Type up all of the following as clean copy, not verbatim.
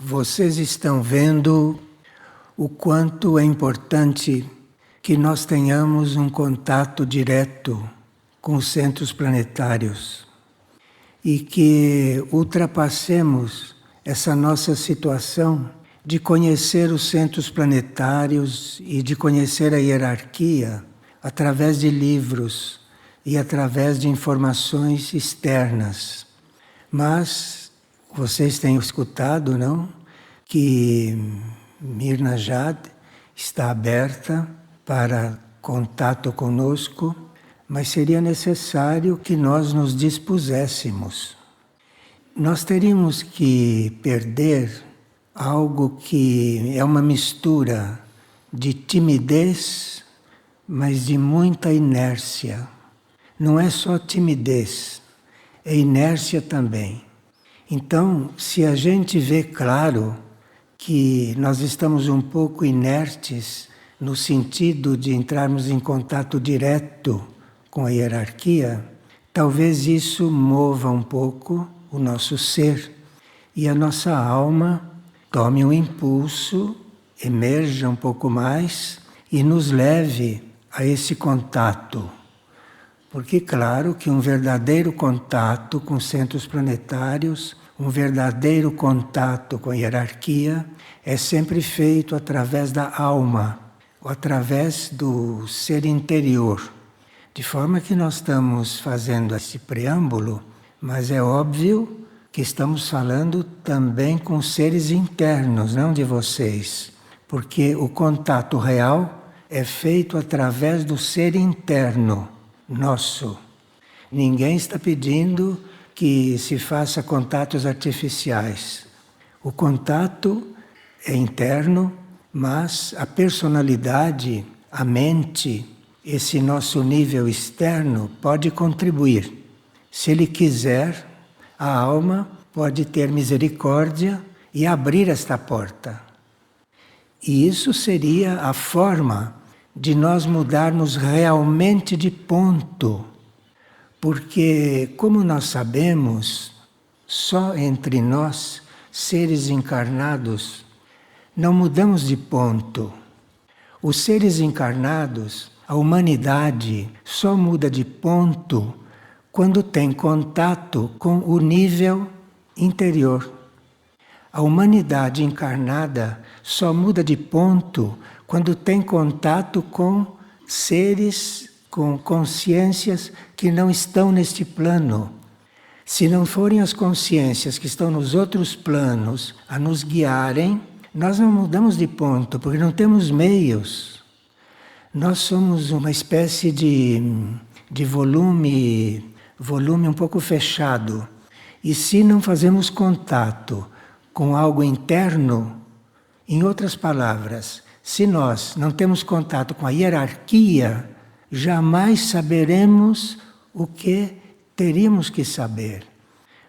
Vocês estão vendo o quanto é importante que nós tenhamos um contato direto com os centros planetários e que ultrapassemos essa nossa situação de conhecer os centros planetários e de conhecer a hierarquia através de livros e através de informações externas. Mas vocês têm escutado, não? Que Mirna Jade está aberta para contato conosco, mas seria necessário que nós nos dispuséssemos. Nós teríamos que perder algo que é uma mistura de timidez, mas de muita inércia. Não é só timidez, é inércia também. Então, se a gente vê claro que nós estamos um pouco inertes no sentido de entrarmos em contato direto com a hierarquia, talvez isso mova um pouco o nosso ser e a nossa alma tome um impulso, emerja um pouco mais e nos leve a esse contato. Porque, claro, que um verdadeiro contato com centros planetários, um verdadeiro contato com a hierarquia, é sempre feito através da alma, ou através do ser interior. De forma que nós estamos fazendo esse preâmbulo, mas é óbvio que estamos falando também com seres internos, não de vocês. Porque o contato real é feito através do ser interno nosso. Ninguém está pedindo que se faça contatos artificiais. O contato é interno, mas a personalidade, a mente, esse nosso nível externo pode contribuir. Se ele quiser, a alma pode ter misericórdia e abrir esta porta. E isso seria a forma de nós mudarmos realmente de ponto. Porque, como nós sabemos, só entre nós, seres encarnados, não mudamos de ponto. Os seres encarnados, a humanidade, só muda de ponto quando tem contato com o nível interior. A humanidade encarnada só muda de ponto quando tem contato com seres, com consciências que não estão neste plano. Se não forem as consciências que estão nos outros planos a nos guiarem, nós não mudamos de ponto, porque não temos meios. Nós somos uma espécie de volume um pouco fechado. E se não fazemos contato com algo interno, em outras palavras, se nós não temos contato com a hierarquia, jamais saberemos o que teríamos que saber.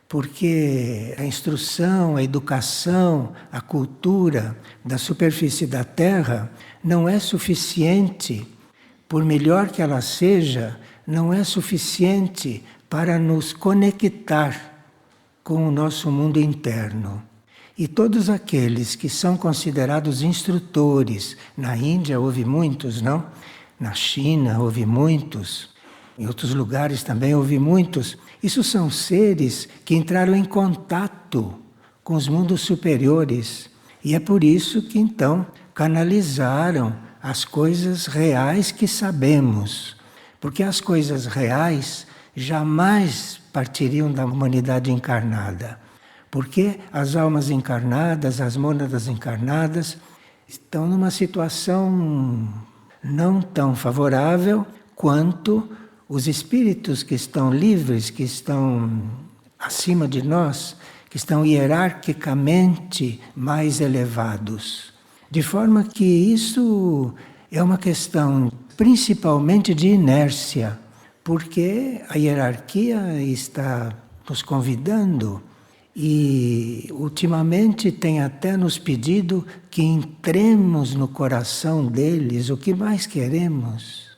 Porque a instrução, a educação, a cultura da superfície da Terra não é suficiente, por melhor que ela seja, não é suficiente para nos conectar com o nosso mundo interno. E todos aqueles que são considerados instrutores, na Índia houve muitos, não? Na China houve muitos, em outros lugares também houve muitos. Isso são seres que entraram em contato com os mundos superiores. E é por isso que então canalizaram as coisas reais que sabemos. Porque as coisas reais jamais partiriam da humanidade encarnada. Porque as almas encarnadas, as mônadas encarnadas, estão numa situação não tão favorável quanto os espíritos que estão livres, que estão acima de nós, que estão hierarquicamente mais elevados. De forma que isso é uma questão principalmente de inércia, porque a hierarquia está nos convidando e ultimamente tem até nos pedido que entremos no coração deles. O que mais queremos?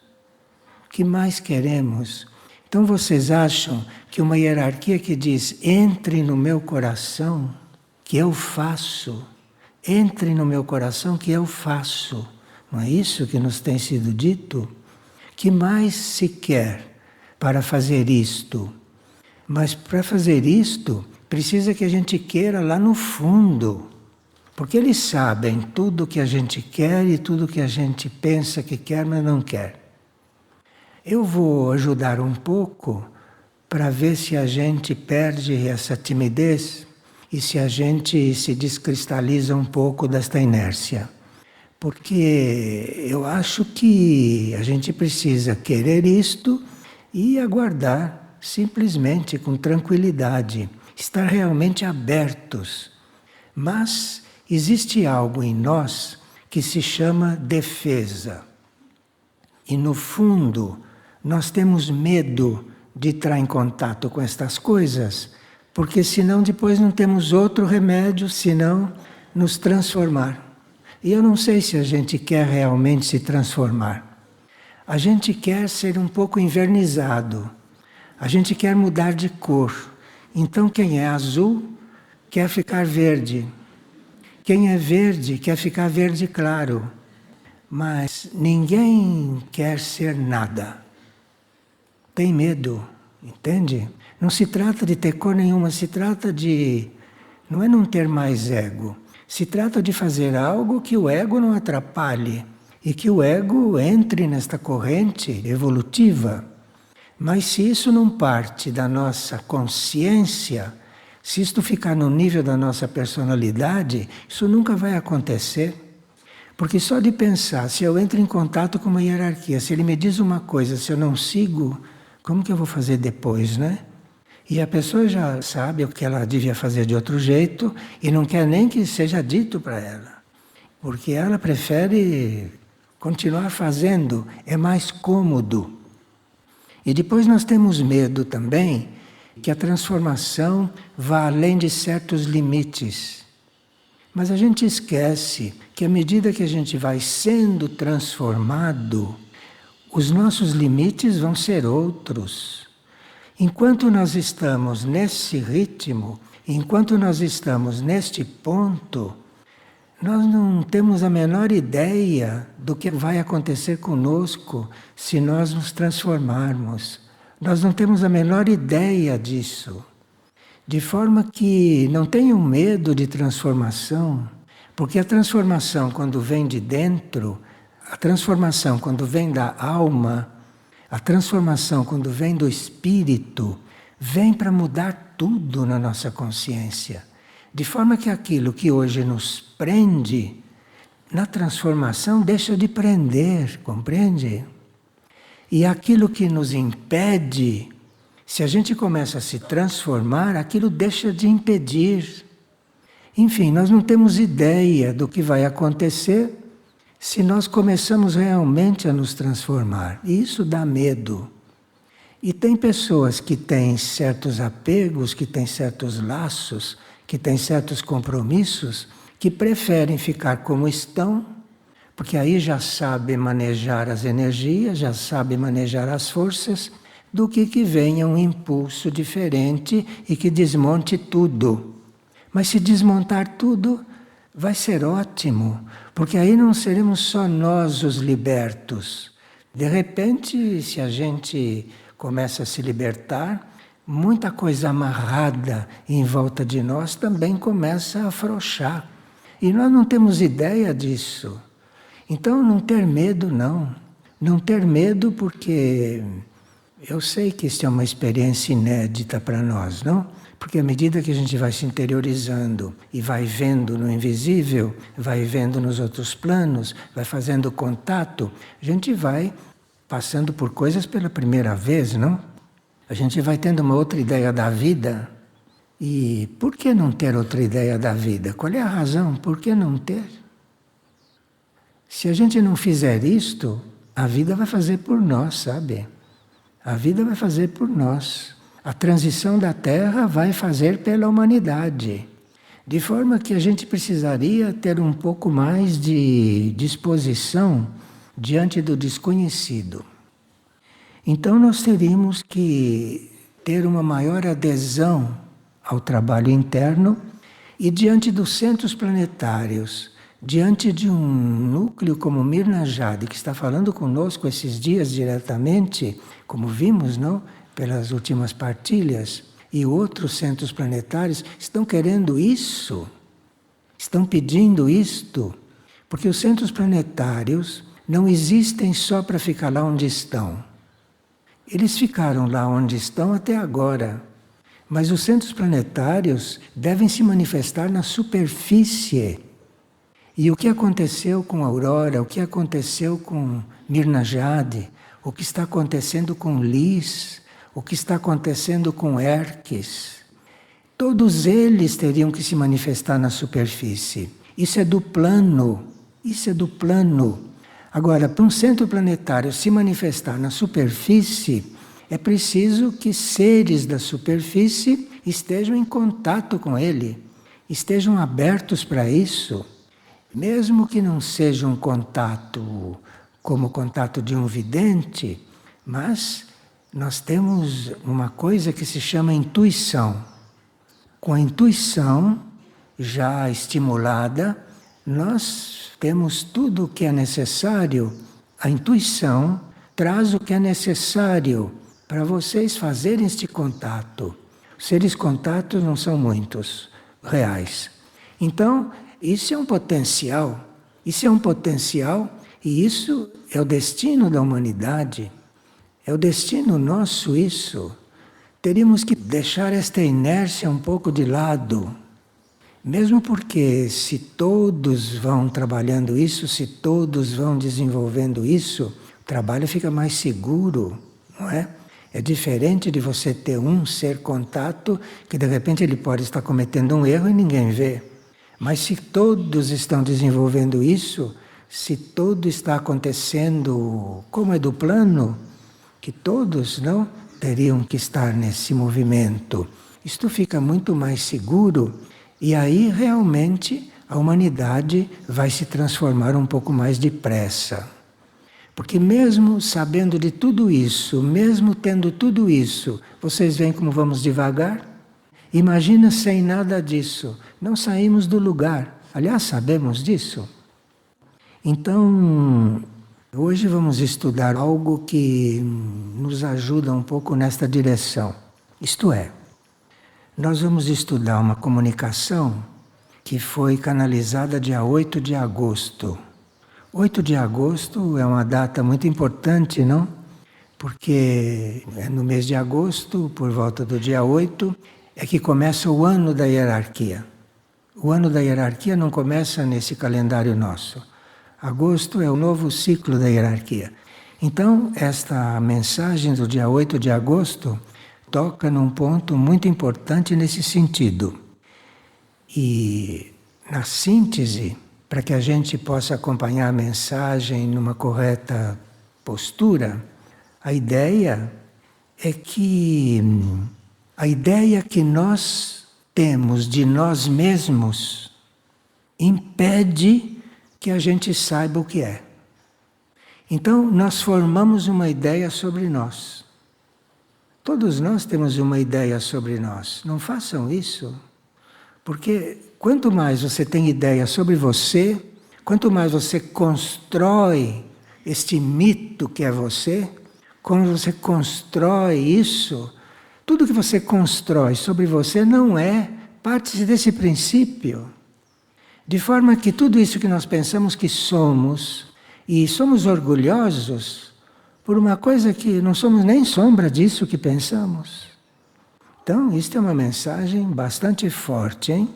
O que mais queremos? Então vocês acham que uma hierarquia que diz entre no meu coração, que que eu faço. Entre no meu coração que eu faço. Não é isso que nos tem sido dito? Que mais se quer para fazer isto? Mas para fazer isto, precisa que a gente queira lá no fundo. Porque eles sabem tudo o que a gente quer e tudo o que a gente pensa que quer, mas não quer. Eu vou ajudar um pouco para ver se a gente perde essa timidez e se a gente se descristaliza um pouco desta inércia. Porque eu acho que a gente precisa querer isto e aguardar simplesmente com tranquilidade, estar realmente abertos. Mas existe algo em nós que se chama defesa. E no fundo, nós temos medo de entrar em contato com estas coisas, porque senão depois não temos outro remédio senão nos transformar. E eu não sei se a gente quer realmente se transformar. A gente quer ser um pouco envernizado. A gente quer mudar de cor. Então quem é azul quer ficar verde. Quem é verde quer ficar verde claro. Mas ninguém quer ser nada. Tem medo, entende? Não se trata de ter cor nenhuma, se trata de... Não é não ter mais ego. Se trata de fazer algo que o ego não atrapalhe e que o ego entre nesta corrente evolutiva. Mas se isso não parte da nossa consciência, se isto ficar no nível da nossa personalidade, isso nunca vai acontecer. Porque só de pensar, se eu entro em contato com uma hierarquia, se ele me diz uma coisa, se eu não sigo, como que eu vou fazer depois, né? E a pessoa já sabe o que ela devia fazer de outro jeito e não quer nem que seja dito para ela. Porque ela prefere continuar fazendo, é mais cômodo. E depois nós temos medo também que a transformação vá além de certos limites. Mas a gente esquece que à medida que a gente vai sendo transformado, os nossos limites vão ser outros. Enquanto nós estamos nesse ritmo, enquanto nós estamos neste ponto, nós não temos a menor ideia do que vai acontecer conosco se nós nos transformarmos. Nós não temos a menor ideia disso. De forma que não tenham medo de transformação, porque a transformação quando vem de dentro, a transformação quando vem da alma, a transformação quando vem do espírito, vem para mudar tudo na nossa consciência. De forma que aquilo que hoje nos prende, na transformação deixa de prender, compreende? E aquilo que nos impede, se a gente começa a se transformar, aquilo deixa de impedir. Enfim, nós não temos ideia do que vai acontecer se nós começamos realmente a nos transformar. E isso dá medo. E tem pessoas que têm certos apegos, que têm certos laços, que têm certos compromissos, que preferem ficar como estão, porque aí já sabem manejar as energias, já sabem manejar as forças, do que venha um impulso diferente e que desmonte tudo. Mas se desmontar tudo, vai ser ótimo, porque aí não seremos só nós os libertos. De repente, se a gente começa a se libertar, muita coisa amarrada em volta de nós também começa a afrouxar. E nós não temos ideia disso. Então, não ter medo, não. Não ter medo porque eu sei que isso é uma experiência inédita para nós, não? Porque à medida que a gente vai se interiorizando e vai vendo no invisível, vai vendo nos outros planos, vai fazendo contato, a gente vai passando por coisas pela primeira vez, não? A gente vai tendo uma outra ideia da vida. E por que não ter outra ideia da vida? Qual é a razão? Por que não ter? Se a gente não fizer isto, a vida vai fazer por nós, sabe? A vida vai fazer por nós. A transição da Terra vai fazer pela humanidade. De forma que a gente precisaria ter um pouco mais de disposição diante do desconhecido. Então nós teríamos que ter uma maior adesão ao trabalho interno E diante dos centros planetários, diante de um núcleo como Mirna Jade, que está falando conosco esses dias diretamente, como vimos, não? Pelas últimas partilhas, e outros centros planetários estão querendo isso, estão pedindo isto, porque os centros planetários não existem só para ficar lá onde estão. Eles ficaram lá onde estão até agora. Mas os centros planetários devem se manifestar na superfície. E o que aconteceu com Aurora, o que aconteceu com Mirna Jade, o que está acontecendo com Lis, o que está acontecendo com Herques, todos eles teriam que se manifestar na superfície. Isso é do plano, isso é do plano. Agora, para um centro planetário se manifestar na superfície, é preciso que seres da superfície estejam em contato com ele, estejam abertos para isso, mesmo que não seja um contato como o contato de um vidente, mas nós temos uma coisa que se chama intuição. Com a intuição já estimulada, nós temos tudo o que é necessário. A intuição traz o que é necessário para vocês fazerem este contato. Seres contatos não são muitos, reais. Então, isso é um potencial. Isso é um potencial e isso é o destino da humanidade. É o destino nosso isso. Teríamos que deixar esta inércia um pouco de lado. Mesmo porque se todos vão trabalhando isso, se todos vão desenvolvendo isso, o trabalho fica mais seguro, não é? É diferente de você ter um ser contato que de repente ele pode estar cometendo um erro e ninguém vê. Mas se todos estão desenvolvendo isso, se tudo está acontecendo como é do plano, que todos não teriam que estar nesse movimento, isto fica muito mais seguro e aí realmente a humanidade vai se transformar um pouco mais depressa. Porque mesmo sabendo de tudo isso, mesmo tendo tudo isso, vocês veem como vamos devagar? Imagina sem nada disso, não saímos do lugar. Aliás, sabemos disso. Então, hoje vamos estudar algo que nos ajuda um pouco nesta direção. Isto é, nós vamos estudar uma comunicação que foi canalizada dia 8 de agosto. 8 de agosto é uma data muito importante, não? Porque é no mês de agosto, por volta do dia 8, é que começa o ano da hierarquia. O ano da hierarquia não começa nesse calendário nosso. Agosto é o novo ciclo da hierarquia. Então, esta mensagem do dia 8 de agosto toca num ponto muito importante nesse sentido. E, na síntese, para que a gente possa acompanhar a mensagem numa correta postura, a ideia é que nós temos de nós mesmos impede que a gente saiba o que é. Então, nós formamos uma ideia sobre nós. Todos nós temos uma ideia sobre nós. Não façam isso, porque quanto mais você tem ideia sobre você, quanto mais você constrói este mito que é você, quando você constrói isso, tudo que você constrói sobre você não é parte desse princípio. De forma que tudo isso que nós pensamos que somos, e somos orgulhosos por uma coisa que não somos nem sombra disso que pensamos. Então, isto é uma mensagem bastante forte, hein?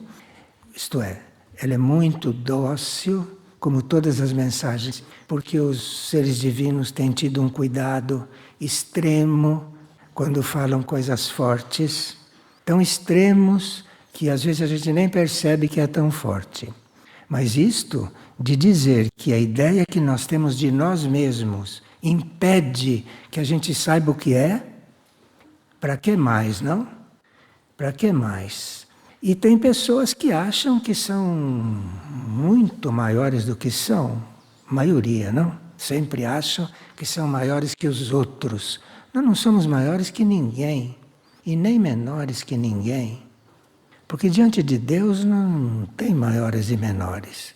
Isto é, ela é muito dócil, como todas as mensagens, porque os seres divinos têm tido um cuidado extremo quando falam coisas fortes, tão extremos que às vezes a gente nem percebe que é tão forte. Mas isto de dizer que a ideia que nós temos de nós mesmos impede que a gente saiba o que é, para que mais, não? Para que mais? E tem pessoas que acham que são muito maiores do que são, maioria, não? Sempre acham que são maiores que os outros. Nós não somos maiores que ninguém, e nem menores que ninguém. Porque diante de Deus não tem maiores e menores.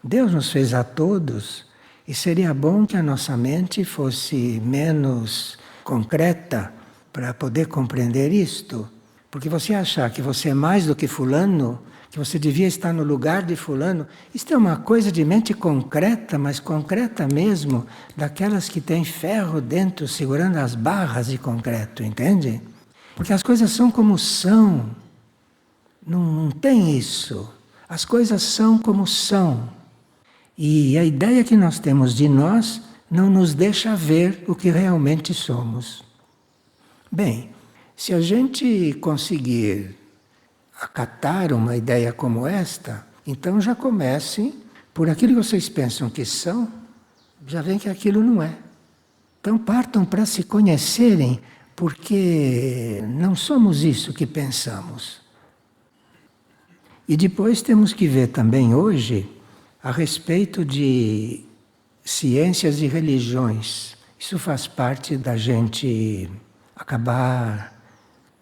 Deus nos fez a todos e seria bom que a nossa mente fosse menos concreta para poder compreender isto. Porque você achar que você é mais do que fulano, que você devia estar no lugar de fulano, isto é uma coisa de mente concreta, mas concreta mesmo, daquelas que têm ferro dentro segurando as barras de concreto, entende? Porque as coisas são como são. Não tem isso. As coisas são como são. E a ideia que nós temos de nós não nos deixa ver o que realmente somos. Bem, se a gente conseguir acatar uma ideia como esta, então já comecem por aquilo que vocês pensam que são, já veem que aquilo não é. Então partam para se conhecerem, porque não somos isso que pensamos. E depois temos que ver também hoje a respeito de ciências e religiões. Isso faz parte da gente acabar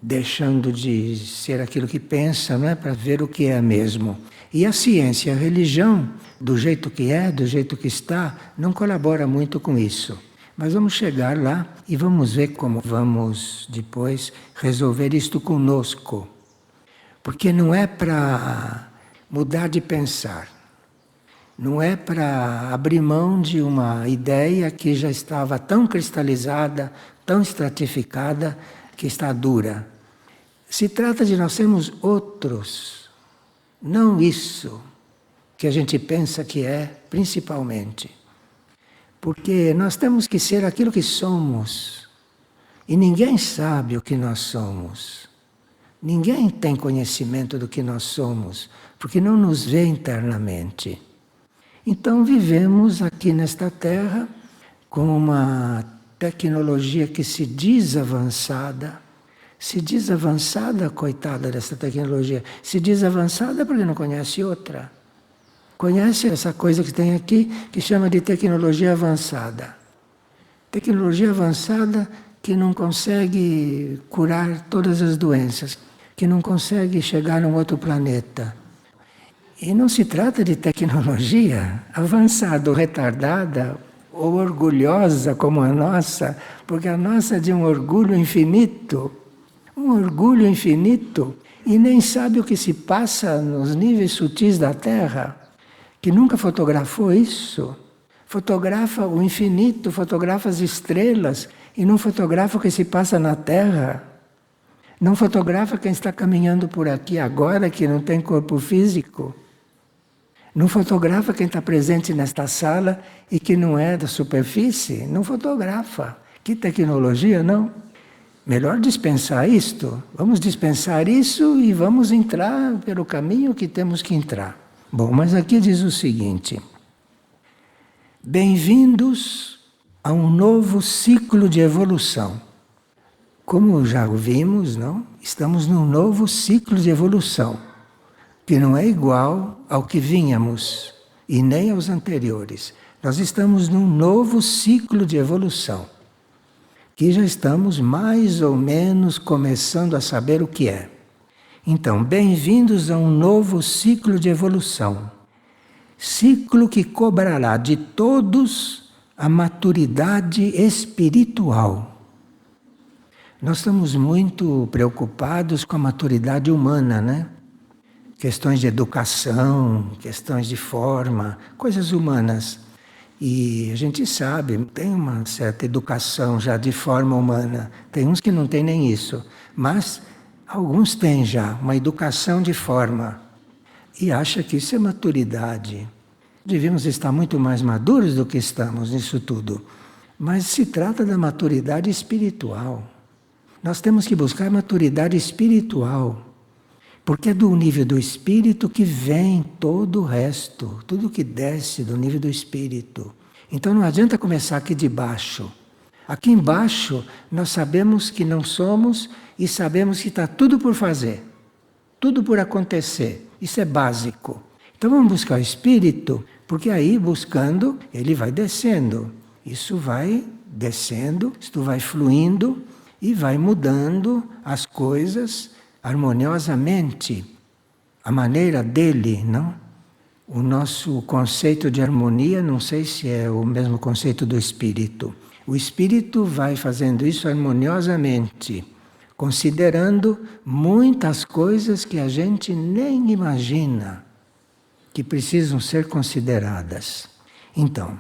deixando de ser aquilo que pensa, não é? Para ver o que é mesmo. E a ciência e a religião, do jeito que é, do jeito que está, não colabora muito com isso. Mas vamos chegar lá e vamos ver como vamos depois resolver isto conosco. Porque não é para mudar de pensar. Não é para abrir mão de uma ideia que já estava tão cristalizada, tão estratificada, que está dura. Se trata de nós sermos outros, não isso que a gente pensa que é, principalmente. Porque nós temos que ser aquilo que somos. E ninguém sabe o que nós somos. Ninguém tem conhecimento do que nós somos, porque não nos vê internamente. Então vivemos aqui nesta terra com uma tecnologia que se diz avançada. Se diz avançada, coitada dessa tecnologia. Se diz avançada porque não conhece outra. Conhece essa coisa que tem aqui, que chama de tecnologia avançada. Tecnologia avançada que não consegue curar todas as doenças, que não consegue chegar num outro planeta. E não se trata de tecnologia avançada ou retardada, ou orgulhosa como a nossa, porque a nossa é de um orgulho infinito, e nem sabe o que se passa nos níveis sutis da Terra, que nunca fotografou isso. Fotografa o infinito, fotografa as estrelas, e não fotografa o que se passa na Terra. Não fotografa quem está caminhando por aqui agora, que não tem corpo físico. Não fotografa quem está presente nesta sala e que não é da superfície. Não fotografa. Que tecnologia, não? Melhor dispensar isto. Vamos dispensar isso e vamos entrar pelo caminho que temos que entrar. Bom, mas aqui diz o seguinte. Bem-vindos a um novo ciclo de evolução. Como já ouvimos, não? Estamos num novo ciclo de evolução, que não é igual ao que vínhamos e nem aos anteriores. Nós estamos num novo ciclo de evolução, que já estamos mais ou menos começando a saber o que é. Então, bem-vindos a um novo ciclo de evolução. Ciclo que cobrará de todos a maturidade espiritual. Nós estamos muito preocupados com a maturidade humana, né? Questões de educação, questões de forma, coisas humanas. E a gente sabe, tem uma certa educação já de forma humana. Tem uns que não têm nem isso, mas alguns têm já uma educação de forma. E acha que isso é maturidade. Devíamos estar muito mais maduros do que estamos nisso tudo. Mas se trata da maturidade espiritual. Nós temos que buscar maturidade espiritual. Porque é do nível do espírito que vem todo o resto, tudo que desce do nível do espírito. Então não adianta começar aqui de baixo. Aqui embaixo nós sabemos que não somos e sabemos que está tudo por fazer, tudo por acontecer. Isso é básico. Então vamos buscar o espírito, porque aí buscando ele vai descendo. Isso vai descendo, isto vai fluindo e vai mudando as coisas harmoniosamente a maneira dele, não? O nosso conceito de harmonia, não sei se é o mesmo conceito do espírito. O espírito vai fazendo isso harmoniosamente, considerando muitas coisas que a gente nem imagina que precisam ser consideradas. Então,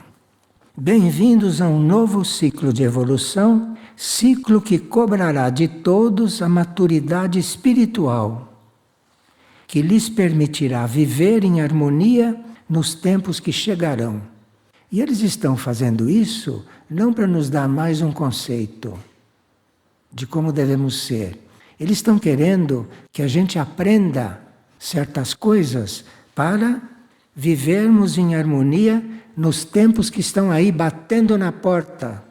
bem-vindos a um novo ciclo de evolução, ciclo que cobrará de todos a maturidade espiritual, que lhes permitirá viver em harmonia nos tempos que chegarão. E eles estão fazendo isso não para nos dar mais um conceito de como devemos ser. Eles estão querendo que a gente aprenda certas coisas para vivermos em harmonia nos tempos que estão aí batendo na porta.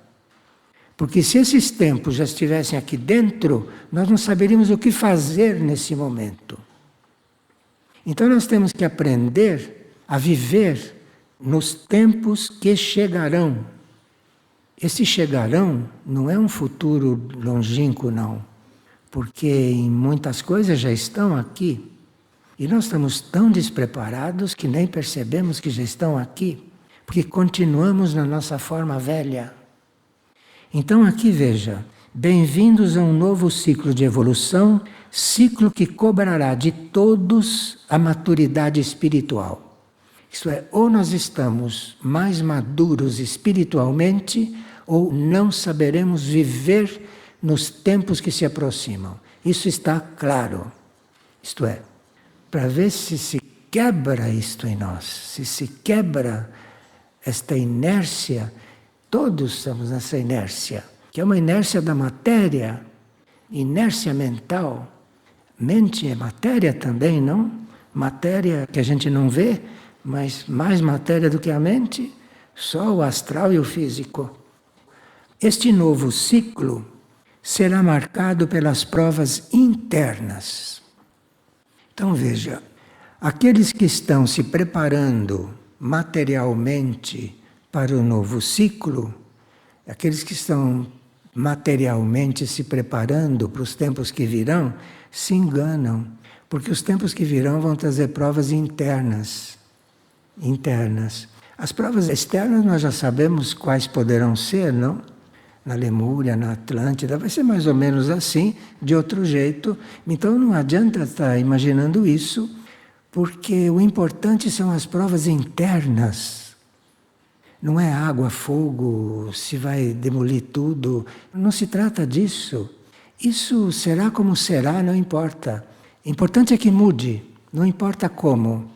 Porque se esses tempos já estivessem aqui dentro, nós não saberíamos o que fazer nesse momento. Então nós temos que aprender a viver nos tempos que chegarão. Esse chegarão não é um futuro longínquo, não. Porque em muitas coisas já estão aqui. E nós estamos tão despreparados que nem percebemos que já estão aqui. Porque continuamos na nossa forma velha. Então aqui veja, bem-vindos a um novo ciclo de evolução, ciclo que cobrará de todos a maturidade espiritual. Isto é, ou nós estamos mais maduros espiritualmente, ou não saberemos viver nos tempos que se aproximam. Isso está claro. Isto é, para ver se quebra isto em nós, se quebra esta inércia. Todos estamos nessa inércia, que é uma inércia da matéria, inércia mental. Mente é matéria também, não? Matéria que a gente não vê, mas mais matéria do que a mente, só o astral e o físico. Este novo ciclo será marcado pelas provas internas. Então veja, aqueles que estão se preparando materialmente para o novo ciclo, aqueles que estão materialmente se preparando para os tempos que virão, se enganam, porque os tempos que virão vão trazer provas internas. As provas externas nós já sabemos quais poderão ser, não? Na Lemúria, na Atlântida, vai ser mais ou menos assim, de outro jeito. Então não adianta estar imaginando isso, porque o importante são as provas internas. Não é água, fogo, se vai demolir tudo. Não se trata disso. Isso será como será, não importa. O importante é que mude, não importa como.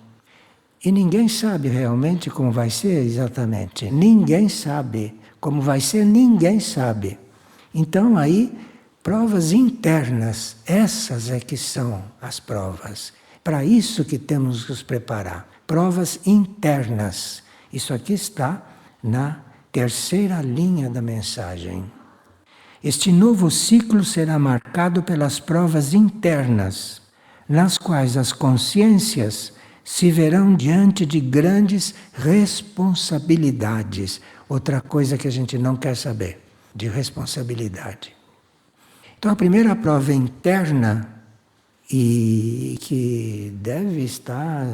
E ninguém sabe realmente como vai ser exatamente. Ninguém sabe como vai ser, ninguém sabe. Então aí, provas internas, essas é que são as provas. Para isso que temos que nos preparar. Provas internas. Isso aqui está na terceira linha da mensagem. Este novo ciclo será marcado pelas provas internas, nas quais as consciências se verão diante de grandes responsabilidades. Outra coisa que a gente não quer saber, de responsabilidade. Então a primeira prova interna, e que deve estar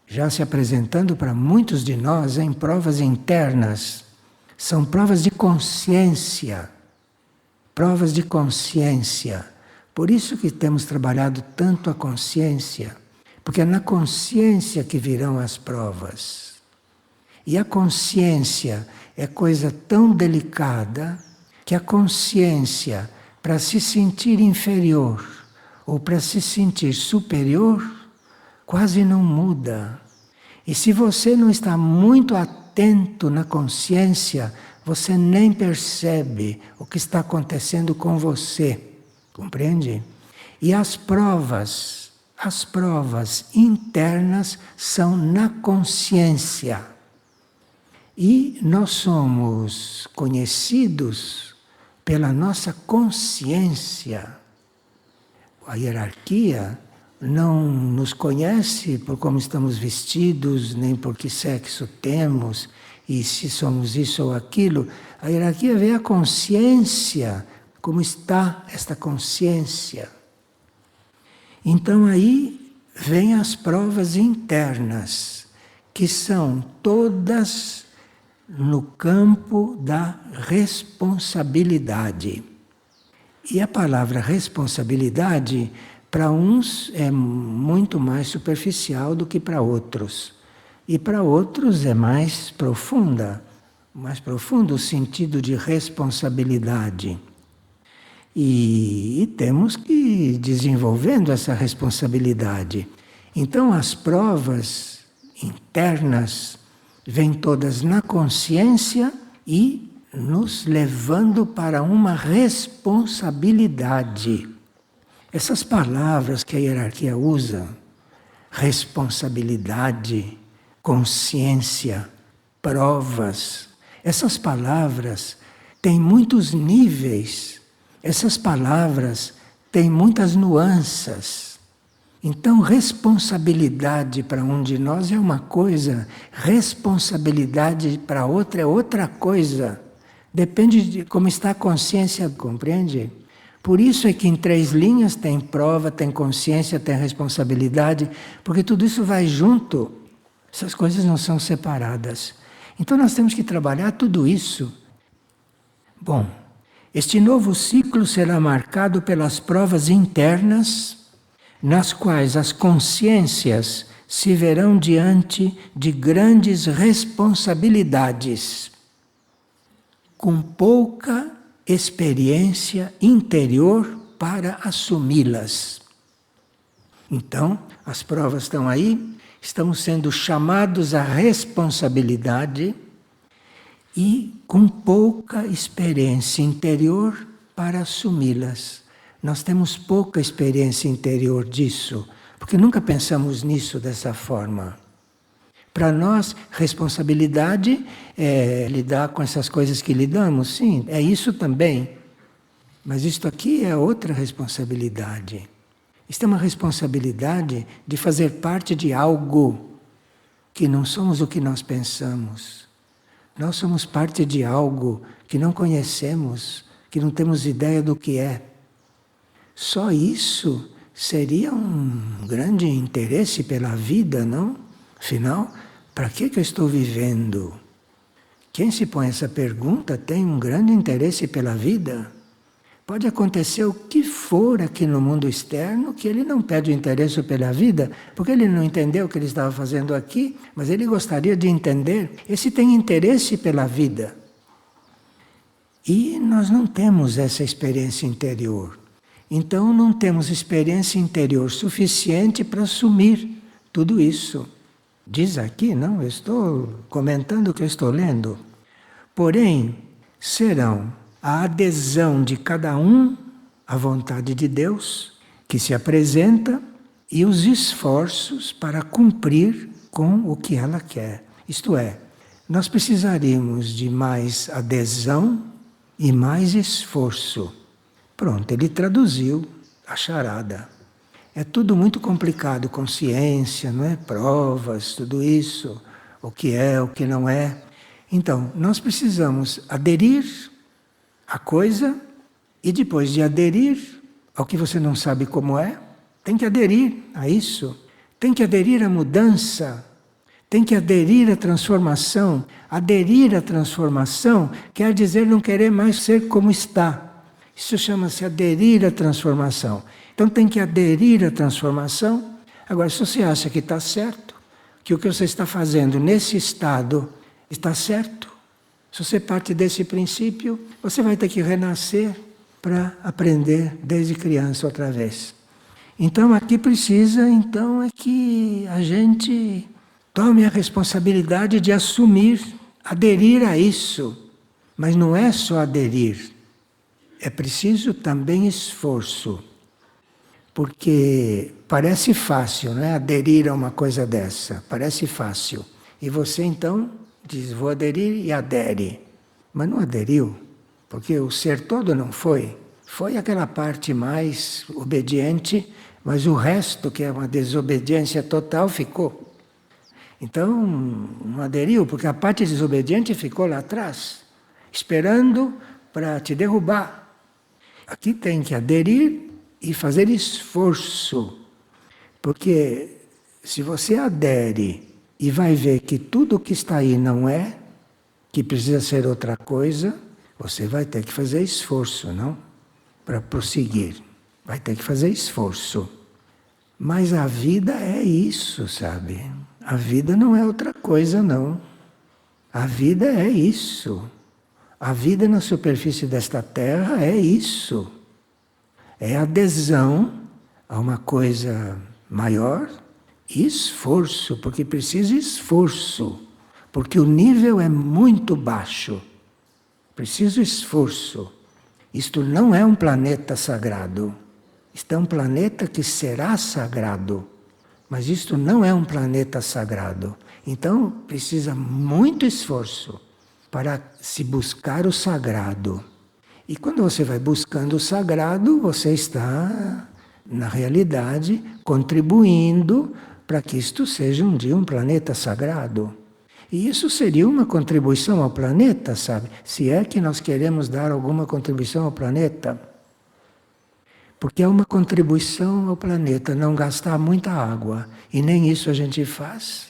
já se apresentando para muitos de nós em provas internas, são provas de consciência. Provas de consciência. Por isso que temos trabalhado tanto a consciência, porque é na consciência que virão as provas. E a consciência é coisa tão delicada que a consciência, para se sentir inferior ou para se sentir superior, quase não muda. E se você não está muito atento na consciência, você nem percebe o que está acontecendo com você. Compreende? E as provas internas são na consciência. E nós somos conhecidos pela nossa consciência. A hierarquia não nos conhece por como estamos vestidos, nem por que sexo temos, e se somos isso ou aquilo. A hierarquia vê a consciência, como está esta consciência. Então aí vêm as provas internas, que são todas no campo da responsabilidade. E a palavra responsabilidade, para uns, é muito mais superficial do que para outros. E para outros é mais profunda, mais profundo o sentido de responsabilidade. E temos que ir desenvolvendo essa responsabilidade. Então as provas internas vêm todas na consciência e nos levando para uma responsabilidade. Essas palavras que a hierarquia usa, responsabilidade, consciência, provas, essas palavras têm muitos níveis, essas palavras têm muitas nuances. Então, responsabilidade para um de nós é uma coisa, responsabilidade para outra é outra coisa. Depende de como está a consciência, compreende? Por isso é que em 3 linhas tem prova, tem consciência, tem responsabilidade, porque tudo isso vai junto. Essas coisas não são separadas. Então nós temos que trabalhar tudo isso. Bom, este novo ciclo será marcado pelas provas internas, nas quais as consciências se verão diante de grandes responsabilidades, com pouca experiência interior para assumi-las. Então, as provas estão aí, estamos sendo chamados à responsabilidade e com pouca experiência interior para assumi-las. Nós temos pouca experiência interior disso, porque nunca pensamos nisso dessa forma. Para nós, responsabilidade é lidar com essas coisas que lidamos, sim, é isso também. Mas isto aqui é outra responsabilidade. Isto é uma responsabilidade de fazer parte de algo que não somos o que nós pensamos. Nós somos parte de algo que não conhecemos, que não temos ideia do que é. Só isso seria um grande interesse pela vida, não? Afinal, para que eu estou vivendo? Quem se põe essa pergunta tem um grande interesse pela vida. Pode acontecer o que for aqui no mundo externo, que ele não perde o interesse pela vida, porque ele não entendeu o que ele estava fazendo aqui, mas ele gostaria de entender. Esse tem interesse pela vida. E nós não temos essa experiência interior. Então não temos experiência interior suficiente para assumir tudo isso. Diz aqui, não, eu estou comentando o que eu estou lendo. Porém, serão a adesão de cada um à vontade de Deus, que se apresenta, e os esforços para cumprir com o que ela quer. Isto é, nós precisaríamos de mais adesão e mais esforço. Pronto, ele traduziu a charada. É tudo muito complicado, consciência, não é? Provas, tudo isso, o que é, o que não é. Então, nós precisamos aderir à coisa e depois de aderir ao que você não sabe como é, tem que aderir a isso, tem que aderir à mudança, tem que aderir à transformação. Aderir à transformação quer dizer não querer mais ser como está. Isso chama-se aderir à transformação. Então tem que aderir à transformação. Agora, se você acha que está certo, que o que você está fazendo nesse estado está certo, se você parte desse princípio, você vai ter que renascer para aprender desde criança outra vez. Então aqui precisa, então, é que a gente tome a responsabilidade de assumir, aderir a isso. Mas não é só aderir, é preciso também esforço. Porque parece fácil, não é? Aderir a uma coisa dessa, parece fácil. E você então diz, vou aderir e adere. Mas não aderiu, porque o ser todo não foi. Foi aquela parte mais obediente, mas o resto, que é uma desobediência total, ficou. Então, não aderiu, porque a parte desobediente ficou lá atrás, esperando para te derrubar. Aqui tem que aderir e fazer esforço Porque se você adere e vai ver que tudo que está aí não é, que precisa ser outra coisa, você vai ter que fazer esforço, não? Para prosseguir. Vai ter que fazer esforço. Mas a vida é isso, sabe? A vida não é outra coisa, não. A vida é isso. A vida na superfície desta terra é isso. É adesão a uma coisa maior e esforço, porque precisa esforço. Porque o nível é muito baixo. Preciso esforço. Isto não é um planeta sagrado. Isto é um planeta que será sagrado. Mas isto não é um planeta sagrado. Então precisa muito esforço para se buscar o sagrado. E quando você vai buscando o sagrado, você está, na realidade, contribuindo para que isto seja um dia um planeta sagrado. E isso seria uma contribuição ao planeta, sabe? Se é que nós queremos dar alguma contribuição ao planeta. Porque é uma contribuição ao planeta não gastar muita água. E nem isso a gente faz.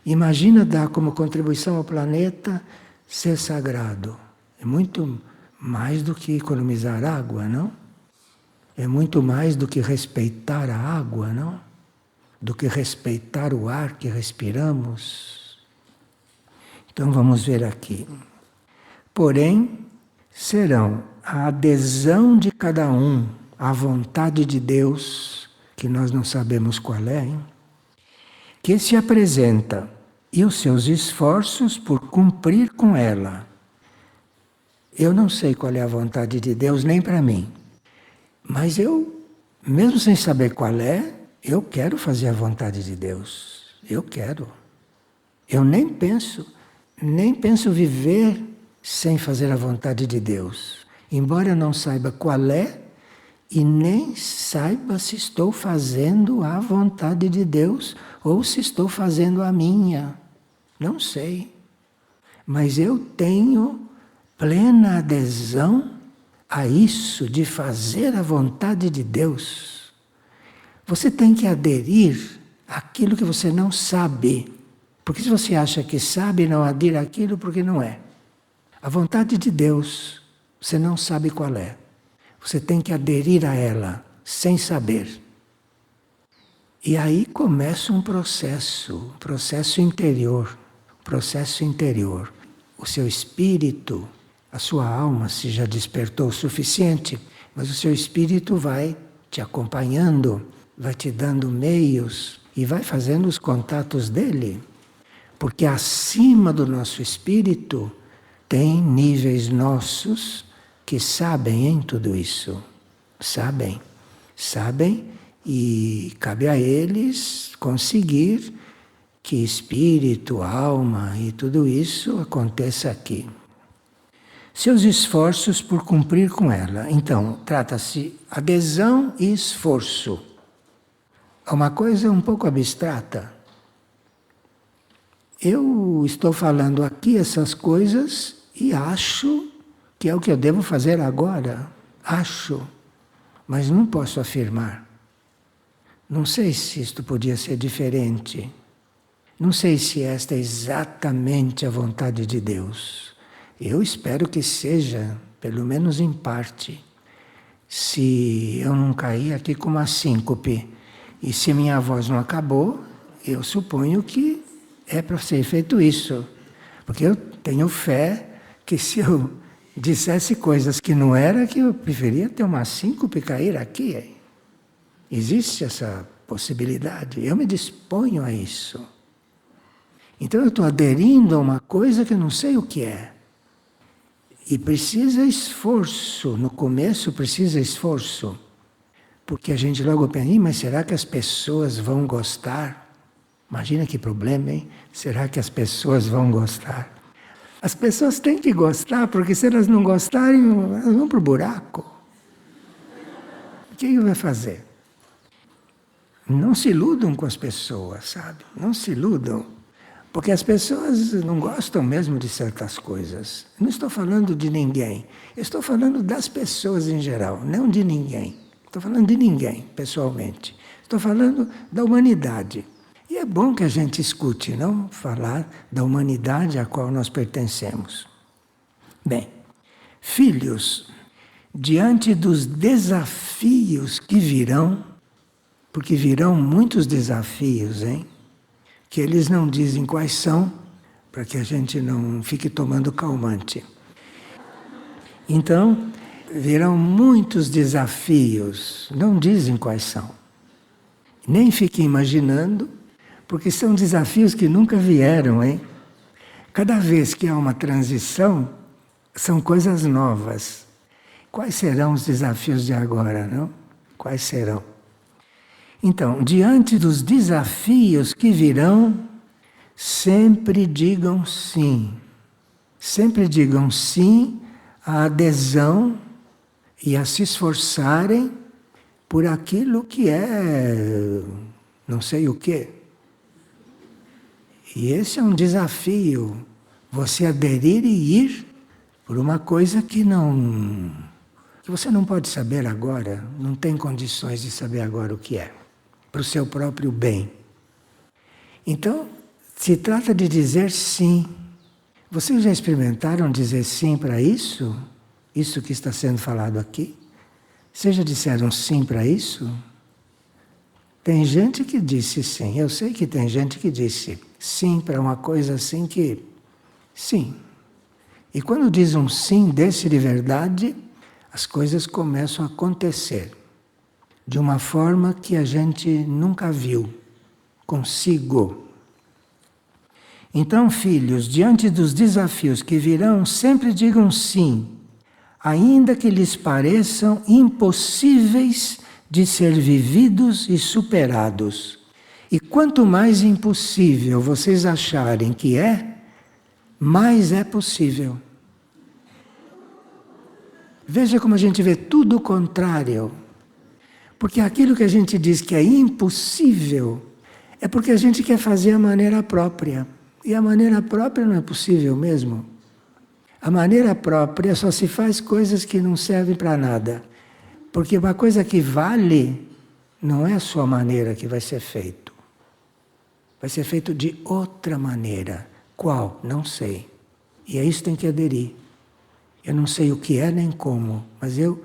Imagina dar como contribuição ao planeta ser sagrado. É muito mais do que economizar água, não? É muito mais do que respeitar a água, não? Do que respeitar o ar que respiramos. Então vamos ver aqui. Porém, serão a adesão de cada um à vontade de Deus, que nós não sabemos qual é, hein? Que se apresenta, e os seus esforços por cumprir com ela. Eu não sei qual é a vontade de Deus, nem para mim. Mas eu, mesmo sem saber qual é, eu quero fazer a vontade de Deus. Eu quero. Eu nem penso viver sem fazer a vontade de Deus. Embora eu não saiba qual é, e nem saiba se estou fazendo a vontade de Deus ou se estou fazendo a minha. Não sei. Mas eu tenho plena adesão a isso de fazer a vontade de Deus. Você tem que aderir àquilo que você não sabe. Porque se você acha que sabe, não adira àquilo porque não é. A vontade de Deus, você não sabe qual é. Você tem que aderir a ela, sem saber. E aí começa um processo interior. O seu espírito, a sua alma, se já despertou o suficiente, mas o seu espírito vai te acompanhando, vai te dando meios e vai fazendo os contatos dele. Porque acima do nosso espírito tem níveis nossos que sabem em tudo isso. Sabem e cabe a eles conseguir que espírito, alma e tudo isso aconteça aqui. Seus esforços por cumprir com ela. Então, trata-se adesão e esforço. É uma coisa um pouco abstrata. Eu estou falando aqui essas coisas e acho que é o que eu devo fazer agora. Acho, mas não posso afirmar. Não sei se isto podia ser diferente. Não sei se esta é exatamente a vontade de Deus. Eu espero que seja, pelo menos em parte. Se eu não cair aqui com uma síncope e se minha voz não acabou, eu suponho que é para ser feito isso. Porque eu tenho fé que se eu dissesse coisas que não era, que eu preferia ter uma síncope e cair aqui. Existe essa possibilidade. Eu me disponho a isso. Então eu estou aderindo a uma coisa que eu não sei o que é. E precisa esforço. No começo precisa esforço. Porque a gente logo pensa, mas será que as pessoas vão gostar? Imagina que problema, hein? Será que as pessoas vão gostar? As pessoas têm que gostar, porque se elas não gostarem, elas vão para o buraco. O que vai fazer? Não se iludam com as pessoas, sabe? Não se iludam. Porque as pessoas não gostam mesmo de certas coisas. Não estou falando de ninguém. Eu estou falando das pessoas em geral, não de ninguém. Estou falando de ninguém, pessoalmente. Estou falando da humanidade. E é bom que a gente escute, não? Falar da humanidade à qual nós pertencemos. Bem, filhos, diante dos desafios que virão, porque virão muitos desafios, hein? Que eles não dizem quais são, para que a gente não fique tomando calmante. Então, virão muitos desafios, não dizem quais são. Nem fiquem imaginando, porque são desafios que nunca vieram, hein? Cada vez que há uma transição, são coisas novas. Quais serão os desafios de agora, não? Quais serão? Então, diante dos desafios que virão, sempre digam sim. Sempre digam sim à adesão e a se esforçarem por aquilo que é não sei o quê. E esse é um desafio, você aderir e ir por uma coisa que você não pode saber agora, não tem condições de saber agora o que é, para o seu próprio bem. Então, se trata de dizer sim. Vocês já experimentaram dizer sim para isso? Isso que está sendo falado aqui? Vocês já disseram sim para isso? Tem gente que disse sim. Eu sei que tem gente que disse sim para uma coisa assim que... Sim. E quando diz um sim desse de verdade, as coisas começam a acontecer. De uma forma que a gente nunca viu. Consigo. Então, filhos, diante dos desafios que virão, sempre digam sim. Ainda que lhes pareçam impossíveis de ser vividos e superados. E quanto mais impossível vocês acharem que é, mais é possível. Veja como a gente vê tudo o contrário. Porque aquilo que a gente diz que é impossível, é porque a gente quer fazer a maneira própria. E a maneira própria não é possível mesmo. A maneira própria só se faz coisas que não servem para nada. Porque uma coisa que vale não é a sua maneira que vai ser feito. Vai ser feito de outra maneira. Qual? Não sei. E a isso tem que aderir. Eu não sei o que é nem como, mas eu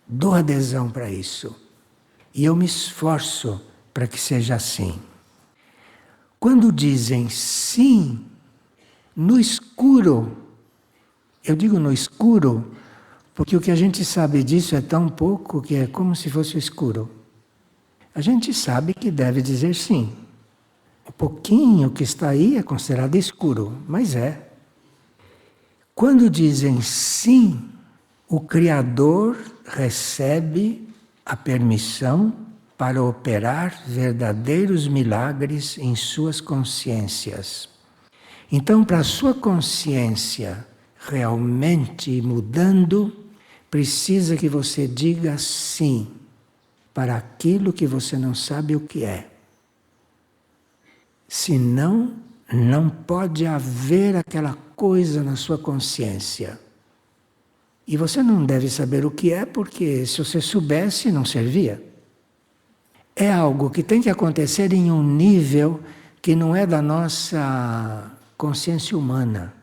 dou adesão para isso. E eu me esforço para que seja assim. Quando dizem sim, no escuro, eu digo no escuro, porque o que a gente sabe disso é tão pouco que é como se fosse escuro. A gente sabe que deve dizer sim. O pouquinho que está aí é considerado escuro, mas é. Quando dizem sim, o Criador recebe a permissão para operar verdadeiros milagres em suas consciências. Então, para a sua consciência realmente mudando, precisa que você diga sim para aquilo que você não sabe o que é. Senão, não pode haver aquela coisa na sua consciência. E você não deve saber o que é, porque se você soubesse, não servia. É algo que tem que acontecer em um nível que não é da nossa consciência humana.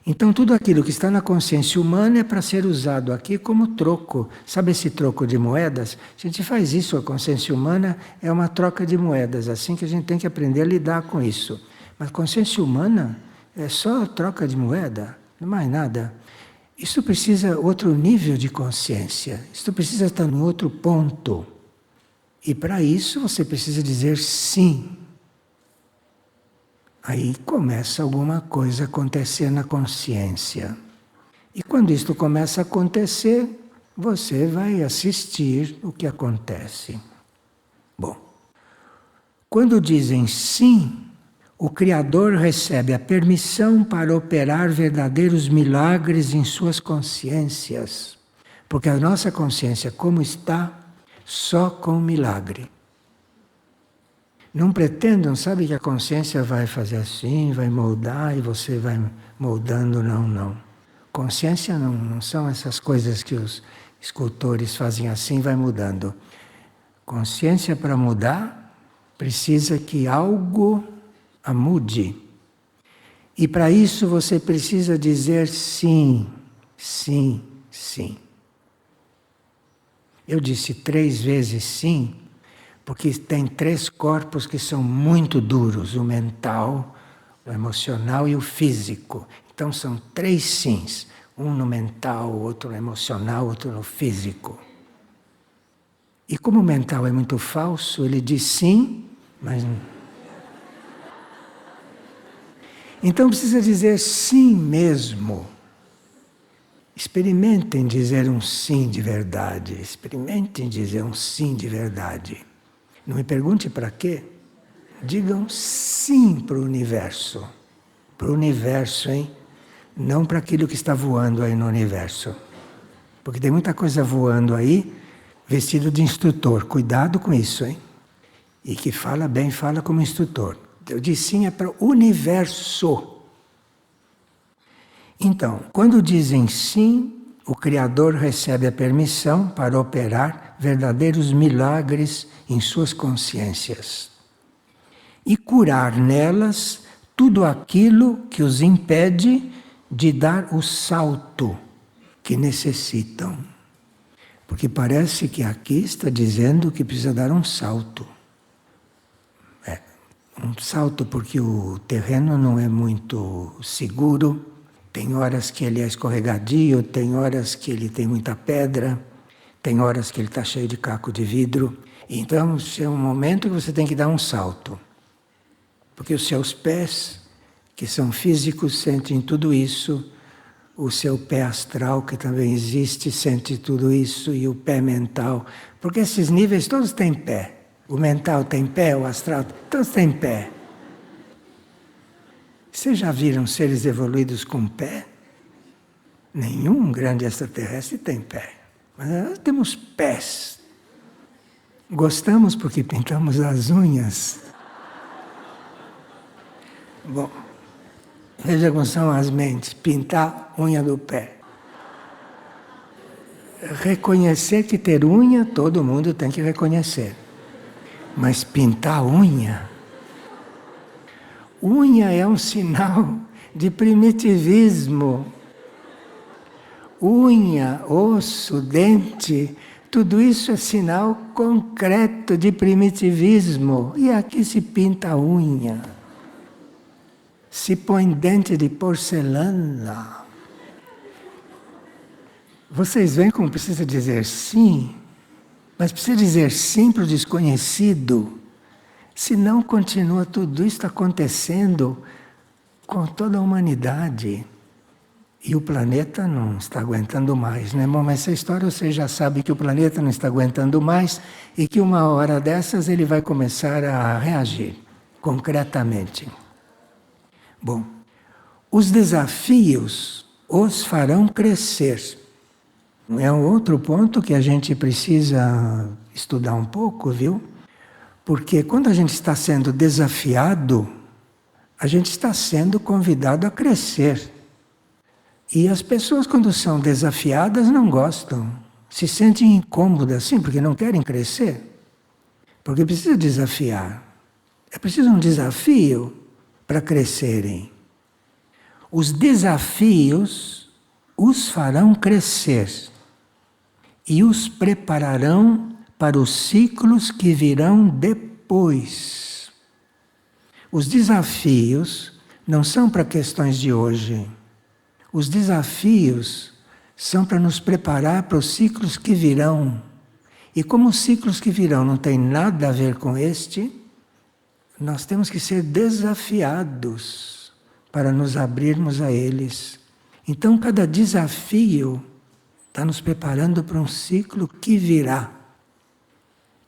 Então, tudo aquilo que está na consciência humana é para ser usado aqui como troco. Sabe esse troco de moedas? A gente faz isso, a consciência humana é uma troca de moedas, assim que a gente tem que aprender a lidar com isso. Mas a consciência humana é só troca de moeda, não mais nada. Isso precisa outro nível de consciência, isso precisa estar em outro ponto. E para isso você precisa dizer sim. Aí começa alguma coisa a acontecer na consciência. E quando isto começa a acontecer, você vai assistir o que acontece. Bom, quando dizem sim, o Criador recebe a permissão para operar verdadeiros milagres em suas consciências. Porque a nossa consciência, como está, só com milagre. Não pretendam, sabe, que a consciência vai fazer assim, vai moldar e você vai moldando, não. Consciência não são essas coisas que os escultores fazem assim, vai mudando. Consciência para mudar precisa que algo a mude. E para isso você precisa dizer sim, sim, sim. Eu disse 3 vezes sim, porque tem 3 corpos que são muito duros: o mental, o emocional e o físico. Então são 3 sims, um no mental, outro no emocional, outro no físico. E como o mental é muito falso, ele diz sim, mas não. Então precisa dizer sim mesmo. Experimentem dizer um sim de verdade. Experimentem dizer um sim de verdade. Não me pergunte para quê. Digam sim para o universo. Para o universo, hein? Não para aquilo que está voando aí no universo. Porque tem muita coisa voando aí, vestido de instrutor. Cuidado com isso, hein? E que fala bem, fala como instrutor. Eu disse sim é para o universo. Então, quando dizem sim, o Criador recebe a permissão para operar verdadeiros milagres em suas consciências e curar nelas tudo aquilo que os impede de dar o salto que necessitam. Porque parece que aqui está dizendo que precisa dar um salto. Um salto porque o terreno não é muito seguro. Tem horas que ele é escorregadio, tem horas que ele tem muita pedra, tem horas que ele está cheio de caco de vidro. Então, é um momento que você tem que dar um salto. Porque os seus pés, que são físicos, sentem tudo isso. O seu pé astral, que também existe, sente tudo isso. E o pé mental. Porque esses níveis todos têm pé. O mental tem pé, o astral, todos têm pé. Vocês já viram seres evoluídos com pé? Nenhum grande extraterrestre tem pé. Mas nós temos pés. Gostamos porque pintamos as unhas. Bom, veja como são as mentes. Pintar unha do pé. Reconhecer que ter unha, todo mundo tem que reconhecer. Mas pintar unha? Unha é um sinal de primitivismo. Unha, osso, dente, tudo isso é sinal concreto de primitivismo. E aqui se pinta a unha. Se põe dente de porcelana. Vocês veem como precisa dizer sim? Mas precisa dizer sim para o desconhecido. Senão continua tudo isso acontecendo com toda a humanidade. E o planeta não está aguentando mais, né? Bom, mas essa história você já sabe que o planeta não está aguentando mais e que uma hora dessas ele vai começar a reagir concretamente. Bom, os desafios os farão crescer. É um outro ponto que a gente precisa estudar um pouco, viu? Porque quando a gente está sendo desafiado, a gente está sendo convidado a crescer. E as pessoas, quando são desafiadas, não gostam. Se sentem incômodas, sim, porque não querem crescer. Porque precisa desafiar. É preciso um desafio para crescerem. Os desafios os farão crescer e os prepararão para os ciclos que virão depois. Os desafios não são para questões de hoje. Os desafios são para nos preparar para os ciclos que virão. E como os ciclos que virão não têm nada a ver com este, nós temos que ser desafiados para nos abrirmos a eles. Então, cada desafio está nos preparando para um ciclo que virá.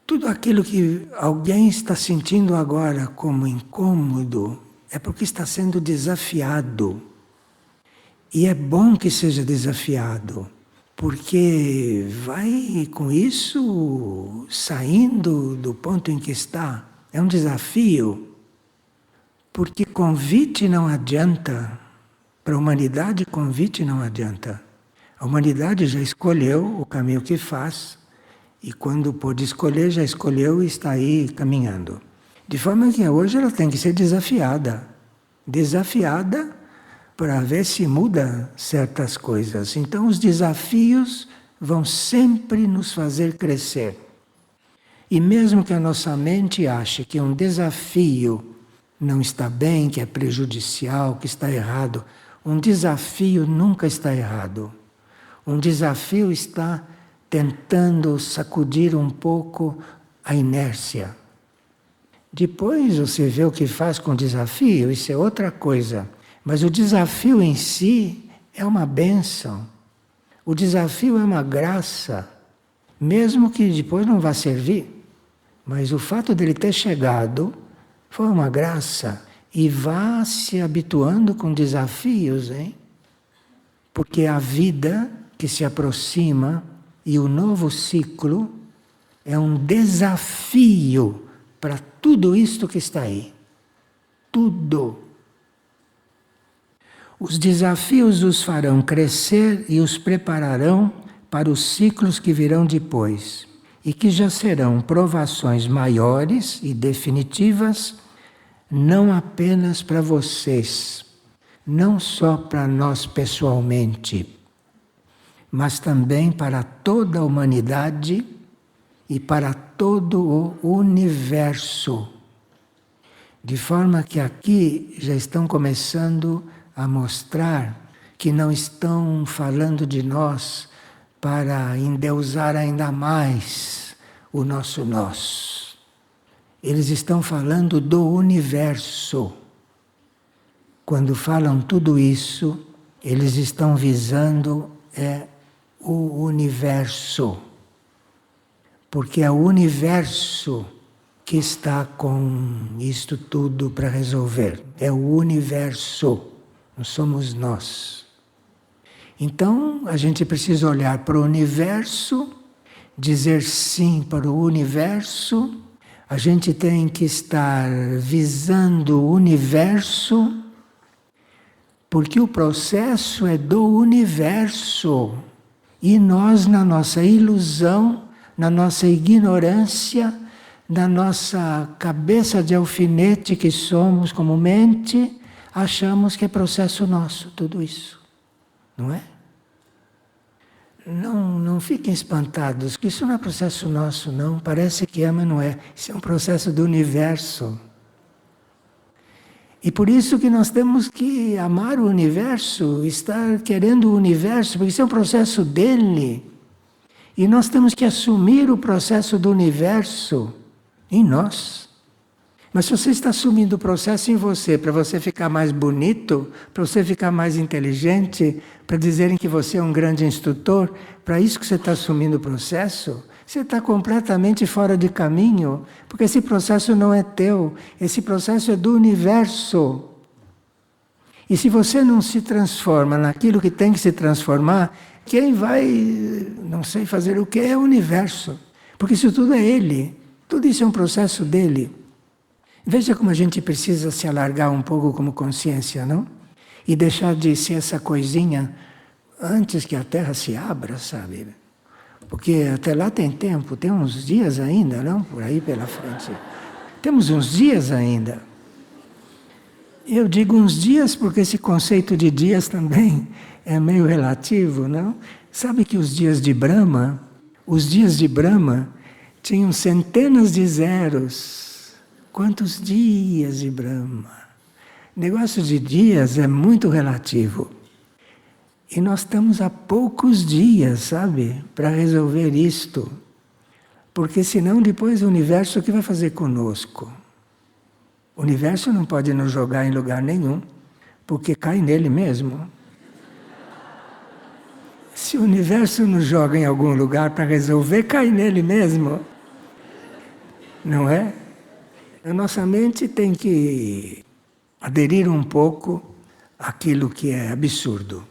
Tudo aquilo que alguém está sentindo agora como incômodo é porque está sendo desafiado. E é bom que seja desafiado, porque vai com isso saindo do ponto em que está. É um desafio, porque convite não adianta. Para a humanidade, convite não adianta. A humanidade já escolheu o caminho que faz E quando pôde escolher, já escolheu e está aí caminhando. De forma que hoje ela tem que ser desafiada. Desafiada para ver se muda certas coisas. Então os desafios vão sempre nos fazer crescer. E mesmo que a nossa mente ache que um desafio não está bem, que é prejudicial, que está errado, um desafio nunca está errado. Um desafio está tentando sacudir um pouco a inércia. Depois você vê o que faz com o desafio, isso é outra coisa. Mas o desafio em si é uma bênção. O desafio é uma graça, mesmo que depois não vá servir. Mas o fato dele ter chegado foi uma graça. E vá se habituando com desafios, hein? Porque a vida que se aproxima e o novo ciclo é um desafio para tudo isto que está aí. Tudo. Os desafios os farão crescer e os prepararão para os ciclos que virão depois, e que já serão provações maiores e definitivas, não apenas para vocês, não só para nós pessoalmente, mas também para toda a humanidade e para todo o universo. De forma que aqui já estão começando a mostrar que não estão falando de nós para endeusar ainda mais o nosso nós. Eles estão falando do universo. Quando falam tudo isso, eles estão visando o universo. Porque é o universo que está com isto tudo para resolver. É o universo, não somos nós. Então, a gente precisa olhar para o universo, dizer sim para o universo. A gente tem que estar visando o universo, porque o processo é do universo. E nós, na nossa ilusão, na nossa ignorância, na nossa cabeça de alfinete que somos comumente, achamos que é processo nosso, tudo isso. Não é? Não fiquem espantados, que isso não é processo nosso, não. Parece que é, mas não é. Isso é um processo do universo. E por isso que nós temos que amar o universo, estar querendo o universo, porque isso é um processo dele. E nós temos que assumir o processo do universo em nós. Mas se você está assumindo o processo em você, para você ficar mais bonito, para você ficar mais inteligente, para dizerem que você é um grande instrutor, para isso que você está assumindo o processo, você está completamente fora de caminho, porque esse processo não é teu, esse processo é do universo. E se você não se transforma naquilo que tem que se transformar, quem vai, não sei fazer o que, é o universo. Porque isso tudo é ele, tudo isso é um processo dele. Veja como a gente precisa se alargar um pouco como consciência, não? E deixar de ser essa coisinha antes que a Terra se abra, sabe? Porque até lá tem tempo, tem uns dias ainda, não? Por aí pela frente. Temos uns dias ainda. Eu digo uns dias porque esse conceito de dias também é meio relativo, não? Sabe que os dias de Brahma tinham centenas de zeros. Quantos dias de Brahma? Negócio de dias é muito relativo. E nós estamos há poucos dias, sabe, para resolver isto. Porque senão depois o universo o que vai fazer conosco? O universo não pode nos jogar em lugar nenhum, porque cai nele mesmo. Se o universo nos joga em algum lugar para resolver, cai nele mesmo. Não é? A nossa mente tem que aderir um pouco àquilo que é absurdo.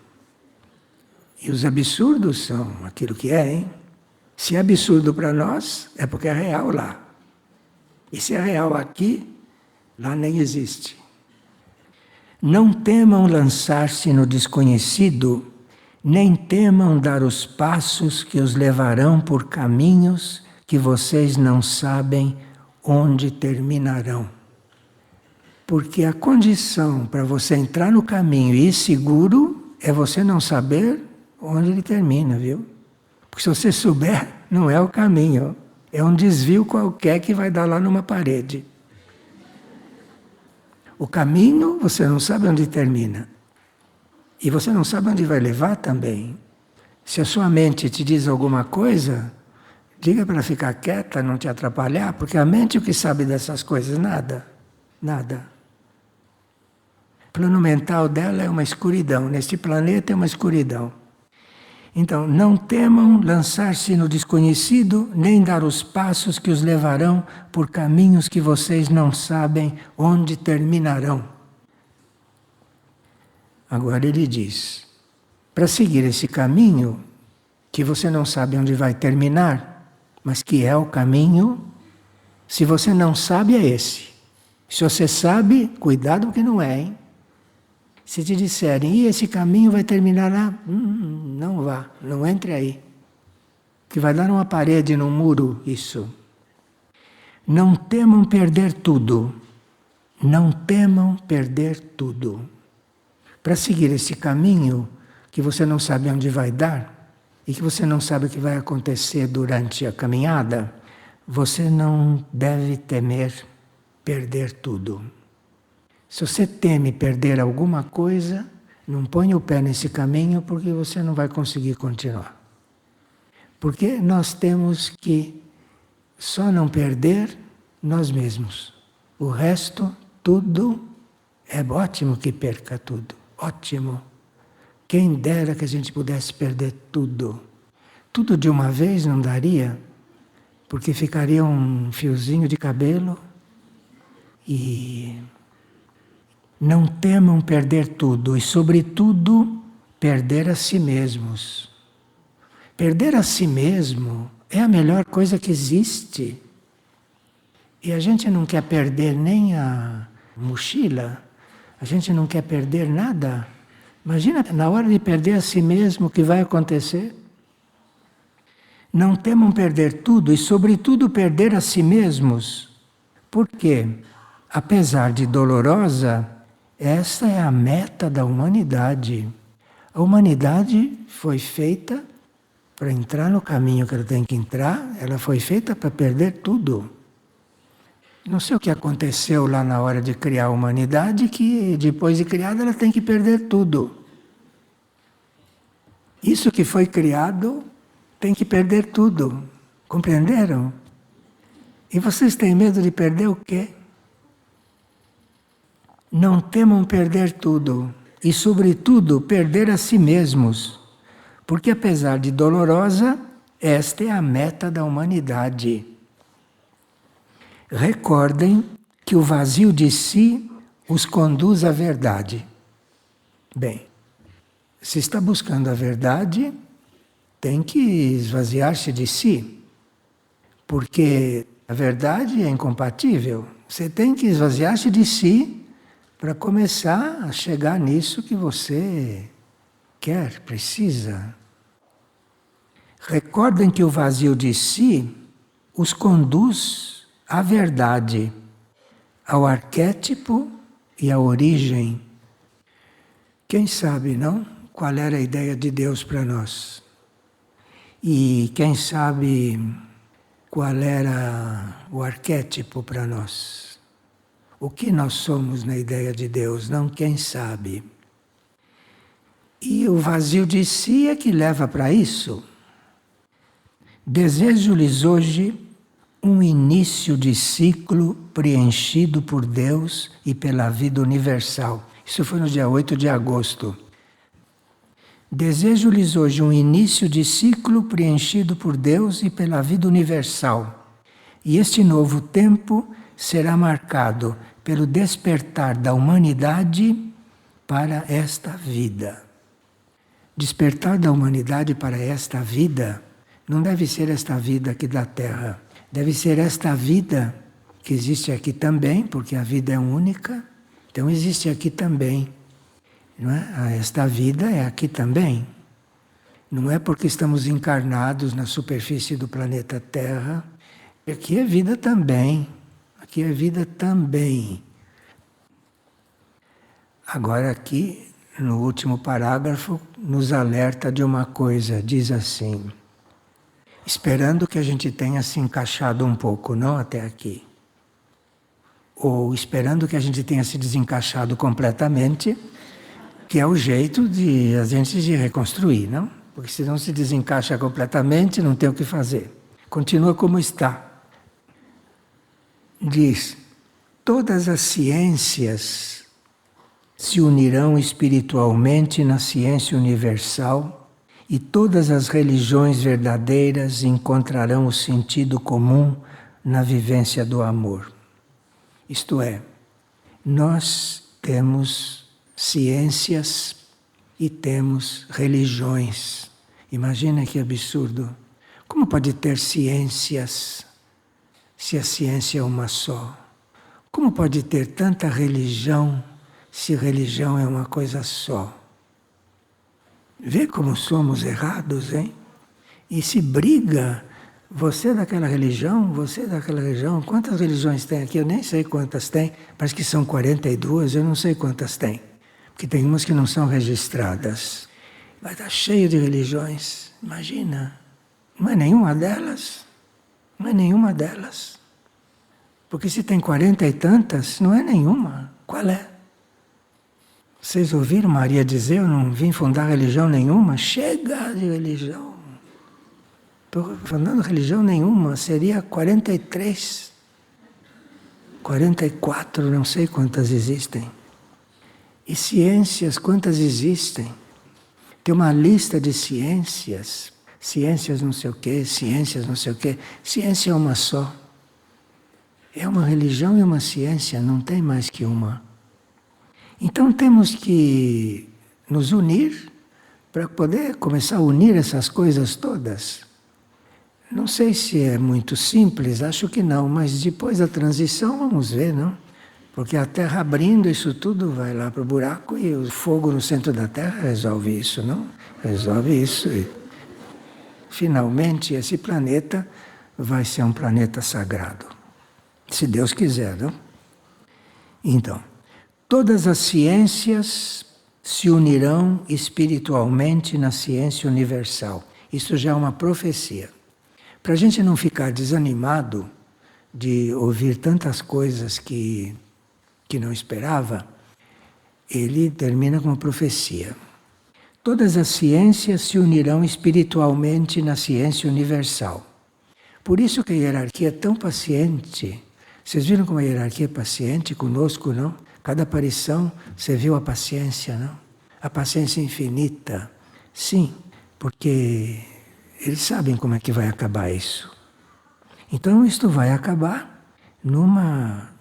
E os absurdos são aquilo que é, hein? Se é absurdo para nós, é porque é real lá. E se é real aqui, lá nem existe. Não temam lançar-se no desconhecido nem temam dar os passos que os levarão por caminhos que vocês não sabem onde terminarão. Porque a condição para você entrar no caminho e ir seguro é você não saber onde ele termina, viu? Porque se você souber, não é o caminho, é um desvio qualquer que vai dar lá numa parede. O caminho você não sabe onde termina. E você não sabe onde vai levar também. Se a sua mente te diz alguma coisa, diga para ela ficar quieta, não te atrapalhar, porque a mente o que sabe dessas coisas? Nada. Nada. O plano mental dela é uma escuridão. Neste planeta é uma escuridão. Então, não temam lançar-se no desconhecido, nem dar os passos que os levarão por caminhos que vocês não sabem onde terminarão. Agora ele diz, para seguir esse caminho, que você não sabe onde vai terminar, mas que é o caminho, se você não sabe, é esse. Se você sabe, cuidado porque não é, hein? Se te disserem, e esse caminho vai terminar lá, não vá, não entre aí. Que vai dar numa parede, num muro, isso. Não temam perder tudo. Não temam perder tudo. Para seguir esse caminho, que você não sabe onde vai dar, e que você não sabe o que vai acontecer durante a caminhada, você não deve temer perder tudo. Se você teme perder alguma coisa, não ponha o pé nesse caminho porque você não vai conseguir continuar. Porque nós temos que só não perder nós mesmos. O resto, tudo, é ótimo que perca tudo. Ótimo. Quem dera que a gente pudesse perder tudo. Tudo de uma vez não daria, porque ficaria um fiozinho de cabelo e... Não temam perder tudo e, sobretudo, perder a si mesmos. Perder a si mesmo é a melhor coisa que existe. E a gente não quer perder nem a mochila, a gente não quer perder nada. Imagina, na hora de perder a si mesmo, o que vai acontecer? Não temam perder tudo e, sobretudo, perder a si mesmos. Por quê? Apesar de dolorosa, essa é a meta da humanidade. A humanidade foi feita para entrar no caminho que ela tem que entrar, ela foi feita para perder tudo. Não sei o que aconteceu lá na hora de criar a humanidade, que depois de criada ela tem que perder tudo. Isso que foi criado tem que perder tudo. Compreenderam? E vocês têm medo de perder o quê? Não temam perder tudo e, sobretudo, perder a si mesmos, porque, apesar de dolorosa, esta é a meta da humanidade. Recordem que o vazio de si os conduz à verdade. Bem, se está buscando a verdade, tem que esvaziar-se de si, porque a verdade é incompatível. Você tem que esvaziar-se de si para começar a chegar nisso que você quer, precisa. Recordem que o vazio de si os conduz à verdade, ao arquétipo e à origem. Quem sabe, não? Qual era a ideia de Deus para nós? E quem sabe qual era o arquétipo para nós? O que nós somos na ideia de Deus, não quem sabe. E o vazio de si é que leva para isso. Desejo-lhes hoje um início de ciclo preenchido por Deus e pela vida universal. Isso foi no dia 8 de agosto. Desejo-lhes hoje um início de ciclo preenchido por Deus e pela vida universal. E este novo tempo será marcado pelo despertar da humanidade para esta vida. Despertar da humanidade para esta vida não deve ser esta vida aqui da Terra. Deve ser esta vida que existe aqui também, porque a vida é única, então existe aqui também. Não é? Esta vida é aqui também. Não é porque estamos encarnados na superfície do planeta Terra. Aqui é vida também. Aqui é vida também. Agora aqui, no último parágrafo, nos alerta de uma coisa. Diz assim: esperando que a gente tenha se encaixado um pouco, não até aqui. Ou esperando que a gente tenha se desencaixado completamente, que é o jeito de a gente de reconstruir, não? Porque se não se desencaixa completamente, não tem o que fazer. Continua como está. Diz: todas as ciências se unirão espiritualmente na ciência universal e todas as religiões verdadeiras encontrarão o sentido comum na vivência do amor. Isto é, nós temos ciências e temos religiões. Imagina que absurdo. Como pode ter ciências se a ciência é uma só? Como pode ter tanta religião se religião é uma coisa só? Vê como somos errados, hein? E se briga, você é daquela religião, você é daquela religião. Quantas religiões tem aqui? Eu nem sei quantas tem. Parece que são 42, eu não sei quantas tem. Porque tem umas que não são registradas. Vai estar cheio de religiões. Imagina. Não é nenhuma delas. Não é nenhuma delas. Porque se tem 40 e tantas, não é nenhuma. Qual é? Vocês ouviram Maria dizer: eu não vim fundar religião nenhuma? Chega de religião. Estou fundando religião nenhuma. Seria 43. 44, não sei quantas existem. E ciências, quantas existem? Tem uma lista de ciências. Ciências não sei o quê, ciências não sei o quê. Ciência é uma só. É uma religião e uma ciência, não tem mais que uma. Então temos que nos unir para poder começar a unir essas coisas todas. Não sei se é muito simples, acho que não, mas depois da transição vamos ver, não? Porque a Terra abrindo, isso tudo vai lá para o buraco e o fogo no centro da Terra resolve isso, não? Resolve isso. E finalmente esse planeta vai ser um planeta sagrado. Se Deus quiser, não? Então, todas as ciências se unirão espiritualmente na ciência universal. Isso já é uma profecia. Para a gente não ficar desanimado de ouvir tantas coisas que não esperava, ele termina com uma profecia. Todas as ciências se unirão espiritualmente na ciência universal. Por isso que a hierarquia é tão paciente. Vocês viram como a hierarquia é paciente conosco, não? Cada aparição, você viu a paciência, não? A paciência infinita. Sim, porque eles sabem como é que vai acabar isso. Então isto vai acabar numa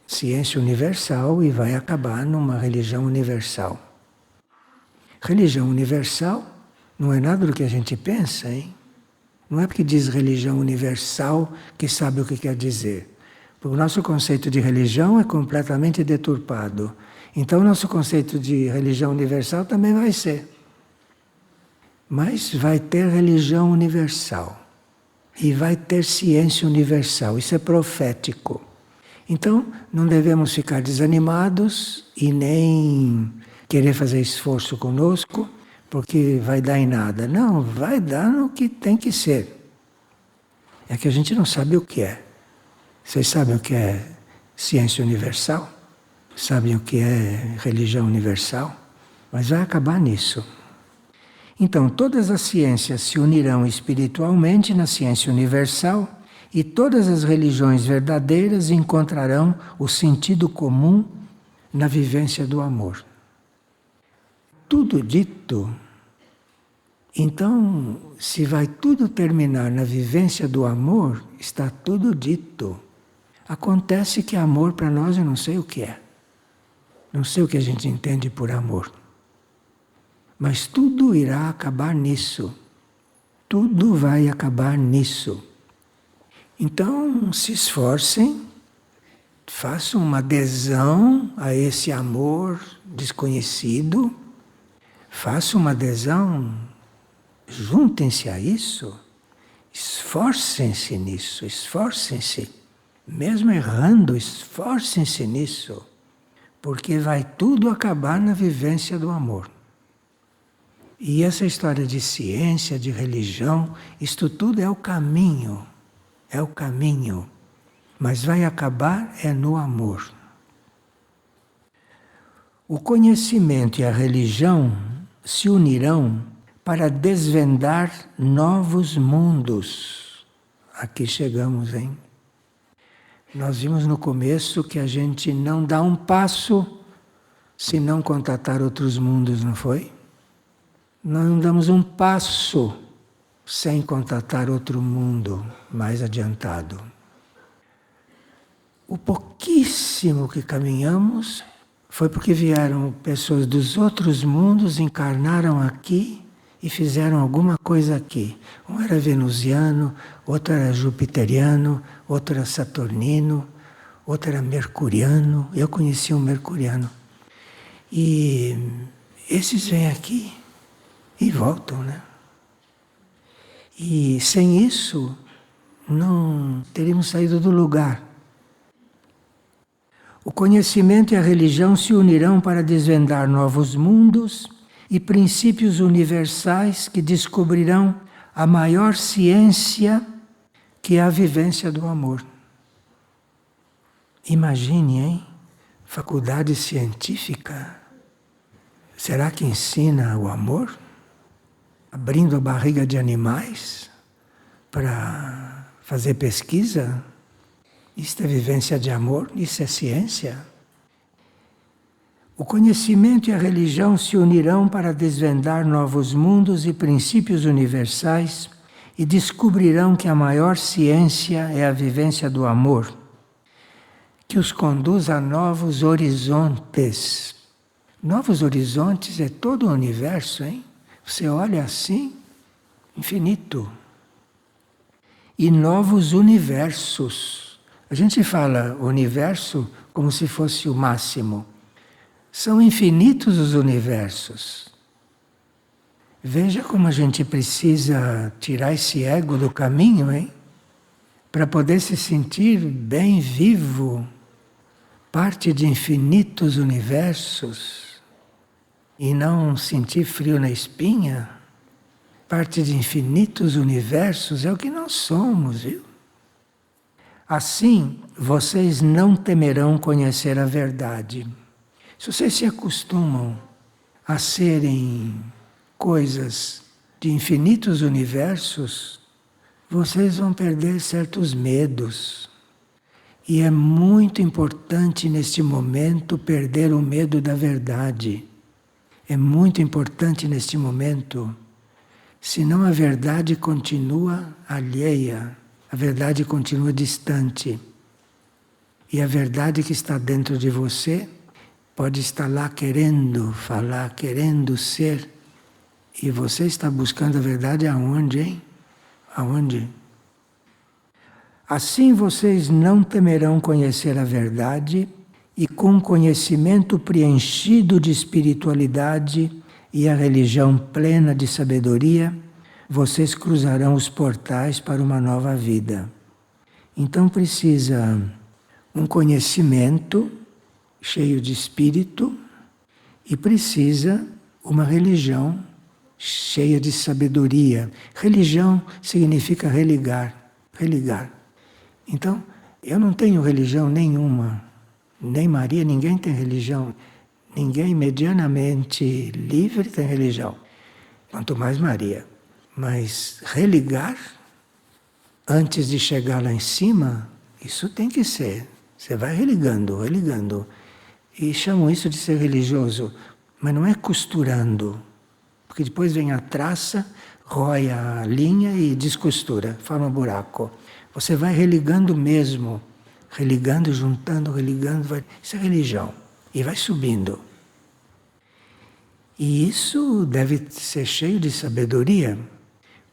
ciência universal e vai acabar numa religião universal. Religião universal não é nada do que a gente pensa, hein? Não é porque diz religião universal que sabe o que quer dizer. Porque o nosso conceito de religião é completamente deturpado. Então o nosso conceito de religião universal também vai ser. Mas vai ter religião universal. E vai ter ciência universal. Isso é profético. Então, não devemos ficar desanimados e nem querer fazer esforço conosco, porque vai dar em nada. Não, vai dar no que tem que ser. É que a gente não sabe o que é. Vocês sabem o que é ciência universal? Sabem o que é religião universal? Mas vai acabar nisso. Então, todas as ciências se unirão espiritualmente na ciência universal e todas as religiões verdadeiras encontrarão o sentido comum na vivência do amor. Tudo dito. Então, se vai tudo terminar na vivência do amor, está tudo dito. Acontece que amor para nós eu não sei o que é. Não sei o que a gente entende por amor. Mas tudo irá acabar nisso. Tudo vai acabar nisso. Então, se esforcem, façam uma adesão a esse amor desconhecido, façam uma adesão juntem-se a isso, esforcem-se nisso, esforcem-se. Mesmo errando, esforcem-se nisso, porque vai tudo acabar na vivência do amor. E essa história de ciência, de religião, isto tudo é o caminho, mas vai acabar é no amor. O conhecimento e a religião se unirão para desvendar novos mundos. Aqui chegamos, hein? Nós vimos no começo que a gente não dá um passo se não contatar outros mundos, não foi? Nós não damos um passo sem contatar outro mundo mais adiantado. O pouquíssimo que caminhamos foi porque vieram pessoas dos outros mundos, encarnaram aqui e fizeram alguma coisa aqui. Um era venusiano, outro era jupiteriano, outro era saturnino, outro era mercuriano. Eu conheci um mercuriano. E esses vêm aqui e voltam, né? E sem isso, não teríamos saído do lugar. O conhecimento e a religião se unirão para desvendar novos mundos e princípios universais que descobrirão a maior ciência, que é a vivência do amor. Imagine, hein? Faculdade científica. Será que ensina o amor? Abrindo a barriga de animais para fazer pesquisa? Isso é vivência de amor? Isso é ciência? O conhecimento e a religião se unirão para desvendar novos mundos e princípios universais e descobrirão que a maior ciência é a vivência do amor, que os conduz a novos horizontes. Novos horizontes é todo o universo, hein? Você olha assim, infinito. E novos universos. A gente fala universo como se fosse o máximo. São infinitos os universos. Veja como a gente precisa tirar esse ego do caminho, hein? Para poder se sentir bem vivo, parte de infinitos universos, e não sentir frio na espinha. Parte de infinitos universos é o que nós somos, viu? Assim, vocês não temerão conhecer a verdade. Se vocês se acostumam a serem coisas de infinitos universos, vocês vão perder certos medos. E é muito importante neste momento perder o medo da verdade. É muito importante neste momento, senão a verdade continua alheia, a verdade continua distante. E a verdade que está dentro de você pode estar lá querendo falar, querendo ser. E você está buscando a verdade aonde, hein? Aonde? Assim vocês não temerão conhecer a verdade e com conhecimento preenchido de espiritualidade e a religião plena de sabedoria, vocês cruzarão os portais para uma nova vida. Então precisa um conhecimento cheio de espírito e precisa uma religião cheia de sabedoria. Religião significa religar, religar. Então, eu não tenho religião nenhuma, nem Maria, ninguém tem religião. Ninguém medianamente livre tem religião, quanto mais Maria. Mas religar, antes de chegar lá em cima, isso tem que ser. Você vai religando, religando. E chamam isso de ser religioso, mas não é costurando. Porque depois vem a traça, rói a linha e descostura, forma um buraco. Você vai religando mesmo, religando, juntando, religando, vai. Isso é religião. E vai subindo. E isso deve ser cheio de sabedoria,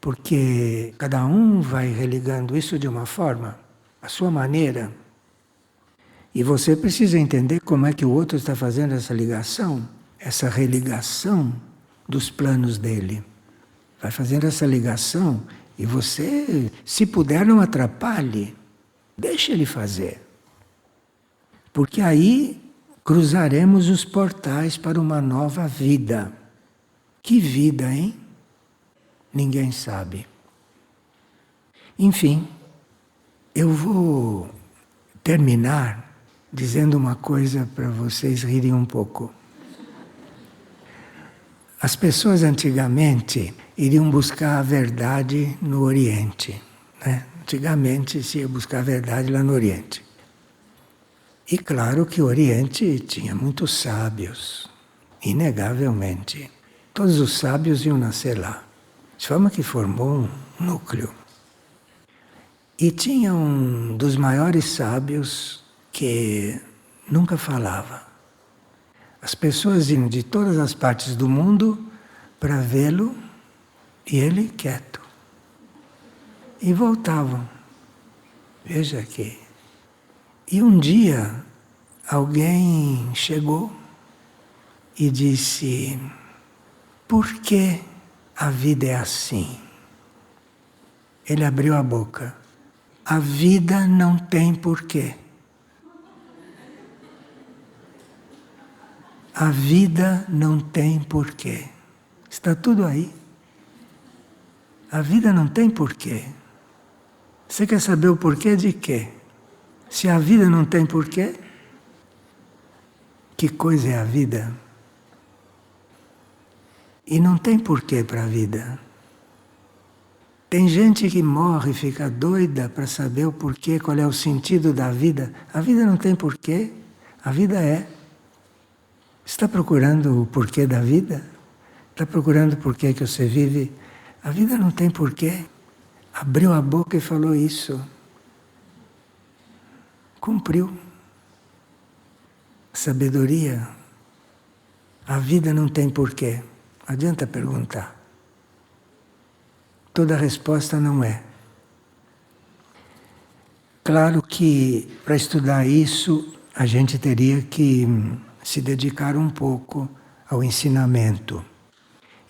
porque cada um vai religando isso de uma forma, a sua maneira. E você precisa entender como é que o outro está fazendo essa ligação, essa religação dos planos dele. Vai fazendo essa ligação e você, se puder, não atrapalhe. Deixe ele fazer. Porque aí cruzaremos os portais para uma nova vida. Que vida, hein? Ninguém sabe. Enfim, eu vou terminar dizendo uma coisa para vocês rirem um pouco. As pessoas antigamente iriam buscar a verdade no Oriente, né? Antigamente se ia buscar a verdade lá no Oriente. E claro que o Oriente tinha muitos sábios, inegavelmente. Todos os sábios iam nascer lá, de forma que formou um núcleo. E tinha um dos maiores sábios que nunca falava. As pessoas iam de todas as partes do mundo para vê-lo e ele quieto. E voltavam. Veja aqui. E um dia alguém chegou e disse: por que a vida é assim? Ele abriu a boca. A vida não tem porquê. A vida não tem porquê. Está tudo aí. A vida não tem porquê. Você quer saber o porquê de quê? Se a vida não tem porquê, que coisa é a vida? E não tem porquê para a vida. Tem gente que morre e fica doida para saber o porquê, qual é o sentido da vida. A vida não tem porquê, a vida é. Está procurando o porquê da vida? Está procurando o porquê que você vive? A vida não tem porquê. Abriu a boca e falou isso. Cumpriu. Sabedoria. A vida não tem porquê. Não adianta perguntar. Toda resposta não é. Claro que para estudar isso a gente teria que se dedicar um pouco ao ensinamento.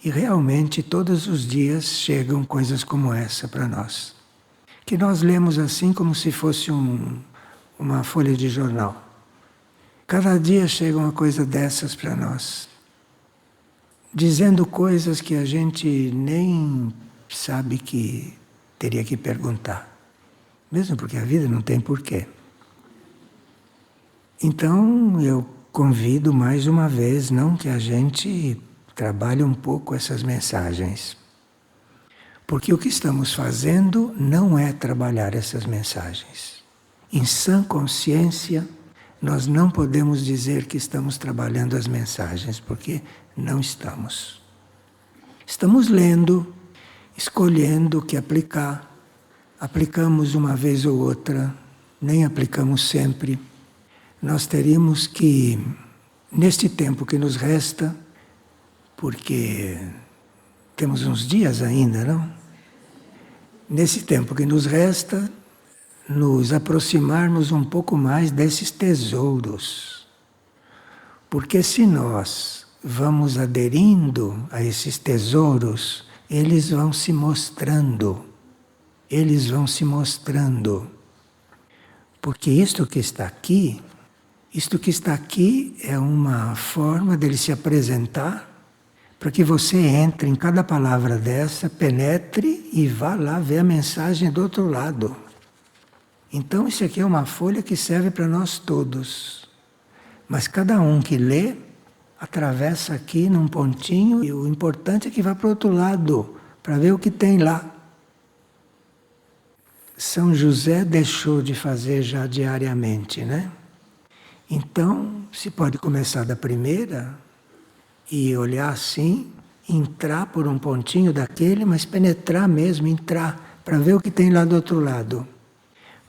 E realmente todos os dias chegam coisas como essa para nós. Que nós lemos assim como se fosse uma folha de jornal. Cada dia chega uma coisa dessas para nós. Dizendo coisas que a gente nem sabe que teria que perguntar. Mesmo porque a vida não tem porquê. Então eu convido mais uma vez, não, que a gente trabalhe um pouco essas mensagens. Porque o que estamos fazendo não é trabalhar essas mensagens. Em sã consciência, nós não podemos dizer que estamos trabalhando as mensagens, porque não estamos. Estamos lendo, escolhendo o que aplicar. Aplicamos uma vez ou outra, nem aplicamos sempre. Nós teríamos que, neste tempo que nos resta, porque temos uns dias ainda, não? Nesse tempo que nos resta, nos aproximarmos um pouco mais desses tesouros. Porque se nós vamos aderindo a esses tesouros, eles vão se mostrando. Eles vão se mostrando. Porque isto que está aqui é uma forma dele se apresentar para que você entre em cada palavra dessa, penetre e vá lá ver a mensagem do outro lado. Então isso aqui é uma folha que serve para nós todos. Mas cada um que lê, atravessa aqui num pontinho e o importante é que vá para o outro lado, para ver o que tem lá. São José deixou de fazer já diariamente, né? Então, se pode começar da primeira e olhar assim, entrar por um pontinho daquele, mas penetrar mesmo, entrar, para ver o que tem lá do outro lado.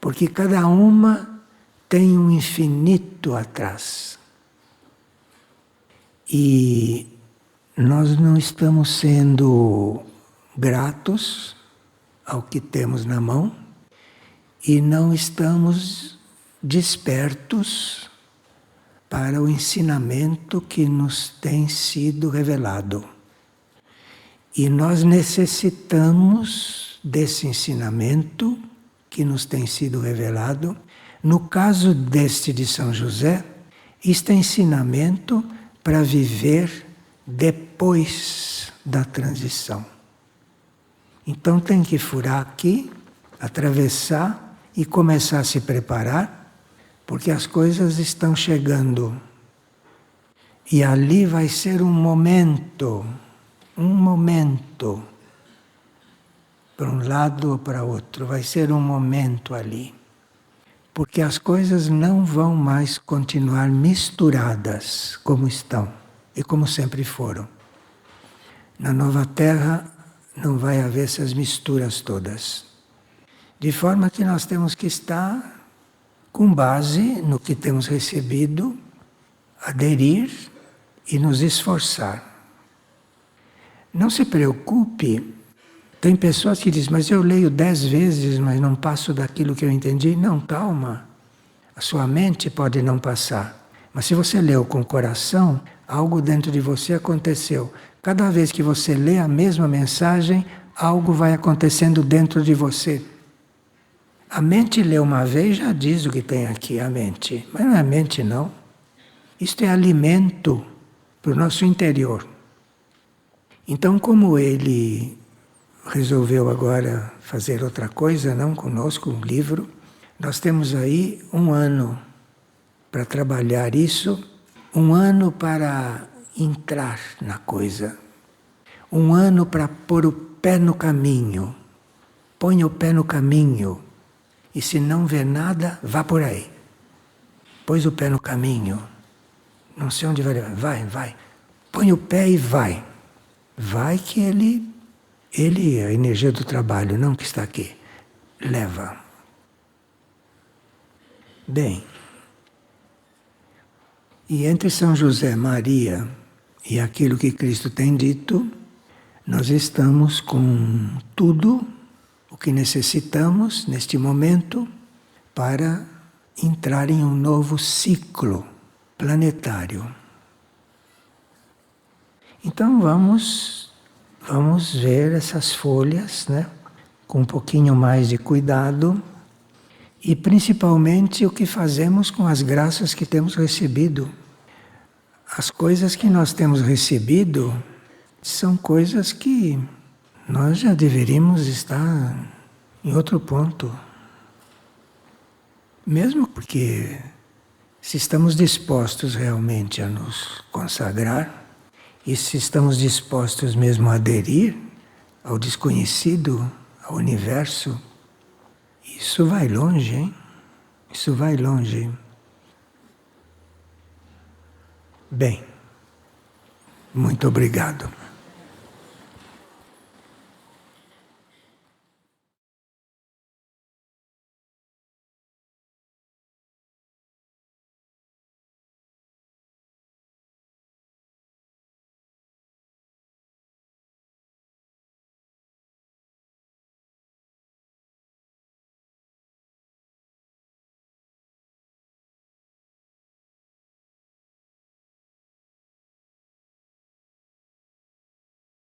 Porque cada uma tem um infinito atrás. E nós não estamos sendo gratos ao que temos na mão e não estamos despertos para o ensinamento que nos tem sido revelado. E nós necessitamos desse ensinamento que nos tem sido revelado. No caso deste de São José, este é ensinamento para viver depois da transição. Então tem que furar aqui, atravessar e começar a se preparar, porque as coisas estão chegando. E ali vai ser um momento, para um lado ou para outro, vai ser um momento ali. Porque as coisas não vão mais continuar misturadas como estão e como sempre foram. Na nova Terra não vai haver essas misturas todas. De forma que nós temos que estar com base no que temos recebido, aderir e nos esforçar. Não se preocupe. Tem pessoas que dizem, mas eu leio 10 vezes, mas não passo daquilo que eu entendi. Não, calma. A sua mente pode não passar. Mas se você leu com o coração, algo dentro de você aconteceu. Cada vez que você lê a mesma mensagem, algo vai acontecendo dentro de você. A mente lê uma vez, já diz o que tem aqui, a mente. Mas não é a mente, não. Isto é alimento para o nosso interior. Então, como ele resolveu agora fazer outra coisa, não conosco, um livro, nós temos aí 1 ano para trabalhar isso, 1 ano para entrar na coisa, 1 ano para pôr o pé no caminho. Põe o pé no caminho e se não vê nada, vá por aí. Pôs o pé no caminho, não sei onde vai, vai. Põe o pé e vai. Vai que ele, a energia do trabalho, não que está aqui, leva. Bem, e entre São José, Maria e aquilo que Cristo tem dito, nós estamos com tudo o que necessitamos neste momento para entrar em um novo ciclo planetário. Então vamos ver essas folhas, né, com um pouquinho mais de cuidado e principalmente o que fazemos com as graças que temos recebido. As coisas que nós temos recebido são coisas que nós já deveríamos estar em outro ponto. Mesmo porque se estamos dispostos realmente a nos consagrar, e se estamos dispostos mesmo a aderir ao desconhecido, ao universo, isso vai longe, hein? Isso vai longe. Bem, muito obrigado.